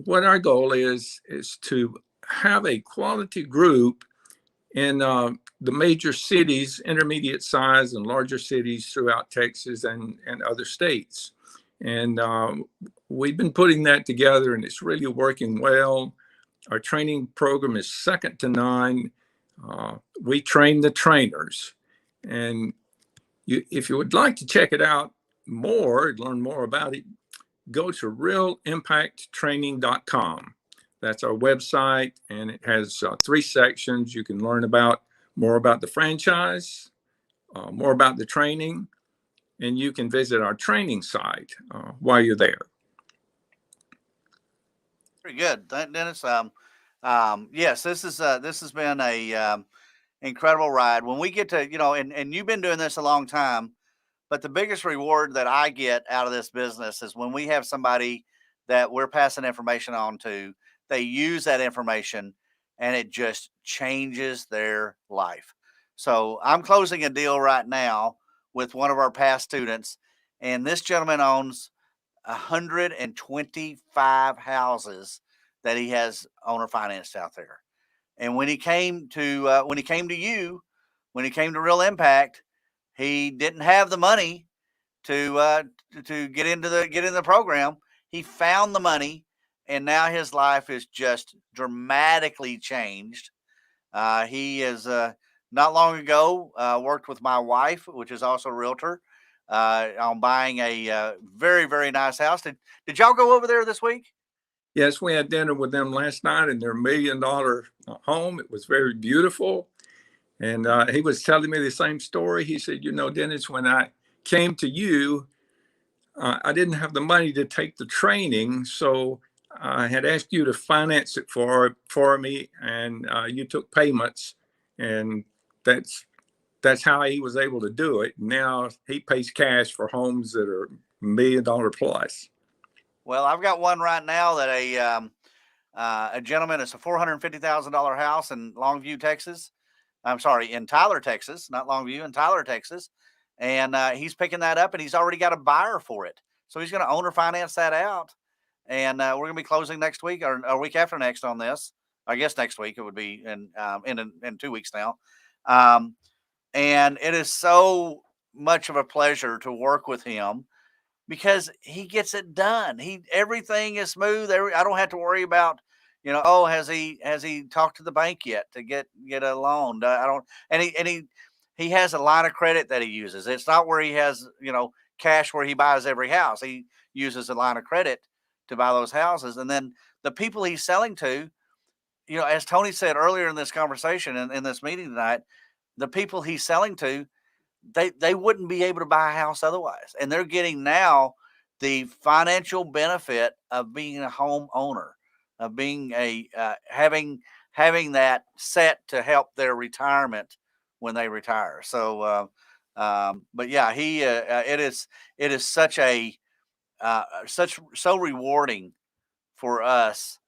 G: what our goal is to have a quality group in the major cities, intermediate size and larger cities throughout Texas and other states. And we've been putting that together, and it's really working well. Our training program is second to none. We train the trainers. And if you would like to check it out more, learn more about it, go to realimpacttraining.com. That's our website, and it has 3 sections. You can learn more about the franchise, more about the training, and you can visit our training site while you're there.
A: Very good, Dennis. Yes, this has been a incredible ride. When we get to, and you've been doing this a long time, but the biggest reward that I get out of this business is when we have somebody that we're passing information on to they use that information and it just changes their life. So I'm closing a deal right now with one of our past students, and this gentleman owns 125 houses that he has owner financed out there. And when he came to you, when he came to Real Impact, he didn't have the money to get into the program. He found the money, and now his life is just dramatically changed. He is not long ago worked with my wife, which is also a realtor, on buying a very, very nice house. Did y'all go over there this week?
G: Yes, we had dinner with them last night in their $1 million home. It was very beautiful. And he was telling me the same story. He said, Dennis, when I came to you, I didn't have the money to take the training. So I had asked you to finance it for me, and you took payments. And that's how he was able to do it. Now he pays cash for homes that are $1 million plus.
A: Well, I've got one right now that a gentleman, it's a $450,000 house in Longview, Texas. I'm sorry, in Tyler, Texas, not Longview, in Tyler, Texas. And he's picking that up, and he's already got a buyer for it. So he's going to owner finance that out. And we're going to be closing next week or a week after next on this. I guess next week it would be in 2 weeks now. And it is so much of a pleasure to work with him because he gets it done. Everything is smooth. I don't have to worry about, has he talked to the bank yet to get a loan? I don't. And he has a line of credit that he uses. It's not where he has cash where he buys every house. He uses a line of credit to buy those houses, and then the people he's selling to, as Tony said earlier in this conversation and in this meeting tonight, the people he's selling to, they wouldn't be able to buy a house otherwise. And they're getting now the financial benefit of being a homeowner, of being having that set to help their retirement when they retire. So, but yeah, it is so rewarding for us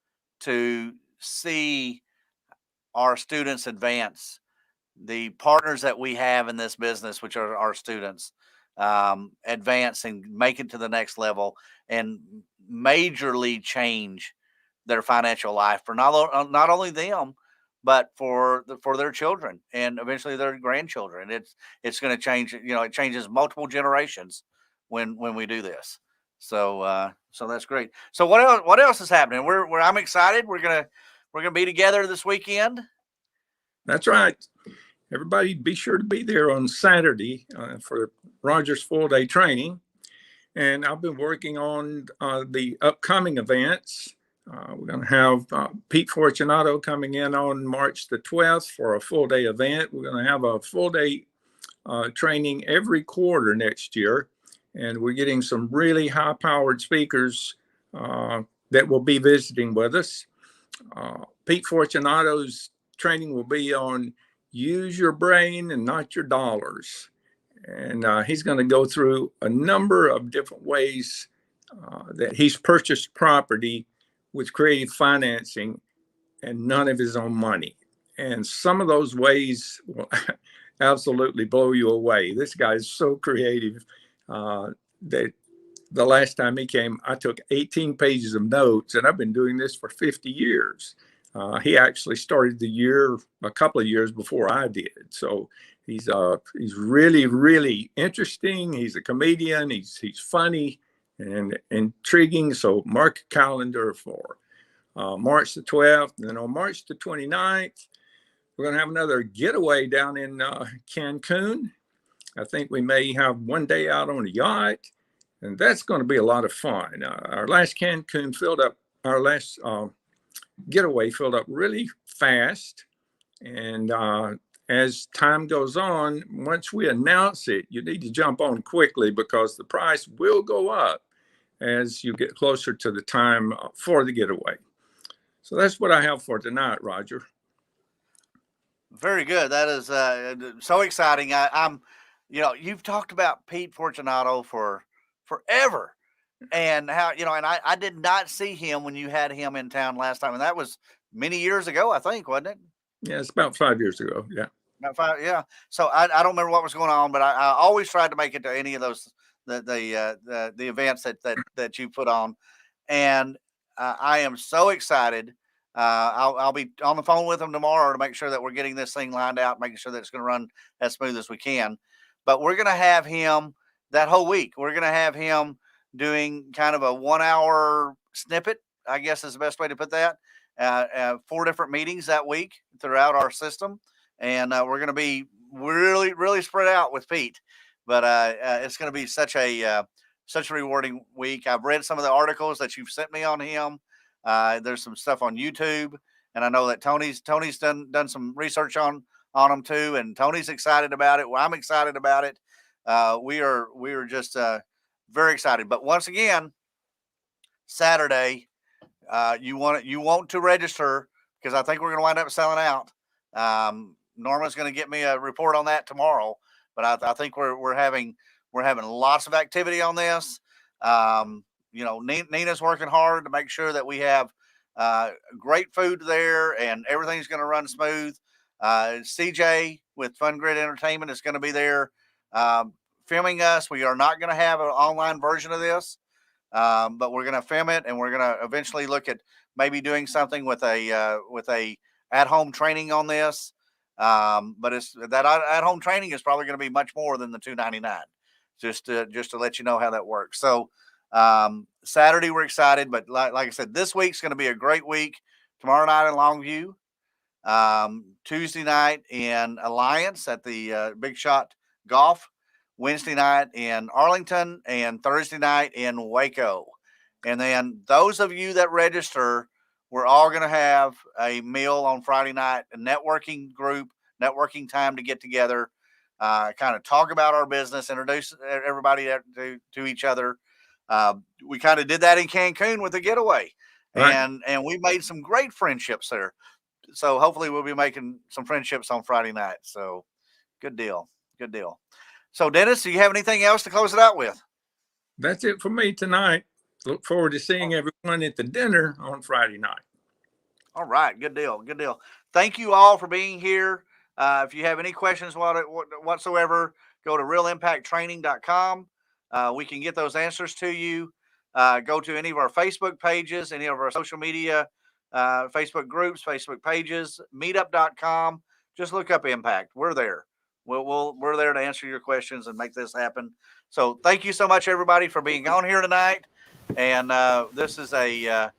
A: to see our students advance, the partners that we have in this business, which are our students, advance and make it to the next level and majorly change their financial life for not only them, but for their children and eventually their grandchildren. It's going to change. It changes multiple generations when we do this. So that's great. So what else is happening? I'm excited. We're gonna be together this weekend.
G: That's right. Everybody be sure to be there on Saturday for Roger's full-day training. And I've been working on the upcoming events. We're going to have Pete Fortunato coming in on March the 12th for a full-day event. We're going to have a full-day training every quarter next year. And we're getting some really high-powered speakers that will be visiting with us. Pete Fortunato's training will be on use your brain and not your dollars. And he's going to go through a number of different ways that he's purchased property with creative financing and none of his own money. And some of those ways will absolutely blow you away. This guy is so creative that the last time he came, I took 18 pages of notes, and I've been doing this for 50 years. He actually started the year a couple of years before I did. So he's really, really interesting. He's a comedian. He's funny and intriguing. So mark a calendar for March the 12th. And then on March the 29th, we're going to have another getaway down in Cancun. I think we may have one day out on a yacht, and that's going to be a lot of fun. Our last Cancun our last getaway filled up really fast. And as time goes on, once we announce it, you need to jump on quickly because the price will go up as you get closer to the time for the getaway. So that's what I have for tonight, Roger.
A: Very good. That is so exciting. You've talked about Pete Fortunato for forever. and how, you know, and I did not see him when you had him in town last time, and that was many years ago, I think, wasn't it?
G: Yeah, it's about 5 years ago. Yeah.
A: About 5, yeah. So I don't remember what was going on, but I always tried to make it to any of those the events that you put on, and I am so excited. I'll be on the phone with him tomorrow to make sure that we're getting this thing lined out, making sure that it's going to run as smooth as we can. But we're going to have him that whole week. We're going to have him doing kind of a 1 hour snippet, I guess is the best way to put that. 4 different meetings that week throughout our system, and we're going to be really spread out with Pete. But it's going to be such a rewarding week. I've read some of the articles that you've sent me on him. There's some stuff on YouTube, and I know that Tony's done some research on him too, and Tony's excited about it. Well, I'm excited about it. We are just very excited. But once again, Saturday, you want to register, because I think we're going to wind up selling out. Norma's going to get me a report on that tomorrow, but I think we're having lots of activity on this. You know, Nina's working hard to make sure that we have great food there and everything's going to run smooth. CJ with Fun Grid Entertainment is going to be there filming us. We are not going to have an online version of this, but we're going to film it, and we're going to eventually look at maybe doing something with a at-home training on this. But it's that at-home training is probably going to be much more than the $299. Just to let you know how that works. So Saturday we're excited, but like I said, this week's going to be a great week. Tomorrow night in Longview, Tuesday night in Alliance at the Big Shot Golf, Wednesday night in Arlington, and Thursday night in Waco. And then those of you that register, we're all going to have a meal on Friday night, a networking time to get together, kind of talk about our business, introduce everybody to each other. We kind of did that in Cancun with the getaway,
G: Right.
A: and we made some great friendships there. So hopefully we'll be making some friendships on Friday night. So good deal. So Dennis, do you have anything else to close it out with?
G: That's it for me tonight. Look forward to seeing everyone at the dinner on Friday night.
A: All right. Good deal. Thank you all for being here. If you have any questions whatsoever, go to realimpacttraining.com. We can get those answers to you. Go to any of our Facebook pages, any of our social media, Facebook groups, Facebook pages, meetup.com. Just look up Impact. We're there. We're there to answer your questions and make this happen. So thank you so much, everybody, for being on here tonight. And this is a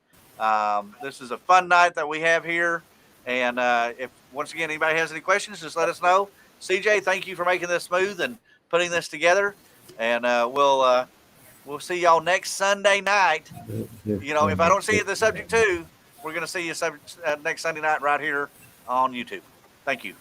A: fun night that we have here. And if once again anybody has any questions, just let us know. CJ, thank you for making this smooth and putting this together. And we'll see y'all next Sunday night. You know, if I don't see you at the Subject 2, we're going to see you next Sunday night right here on YouTube. Thank you.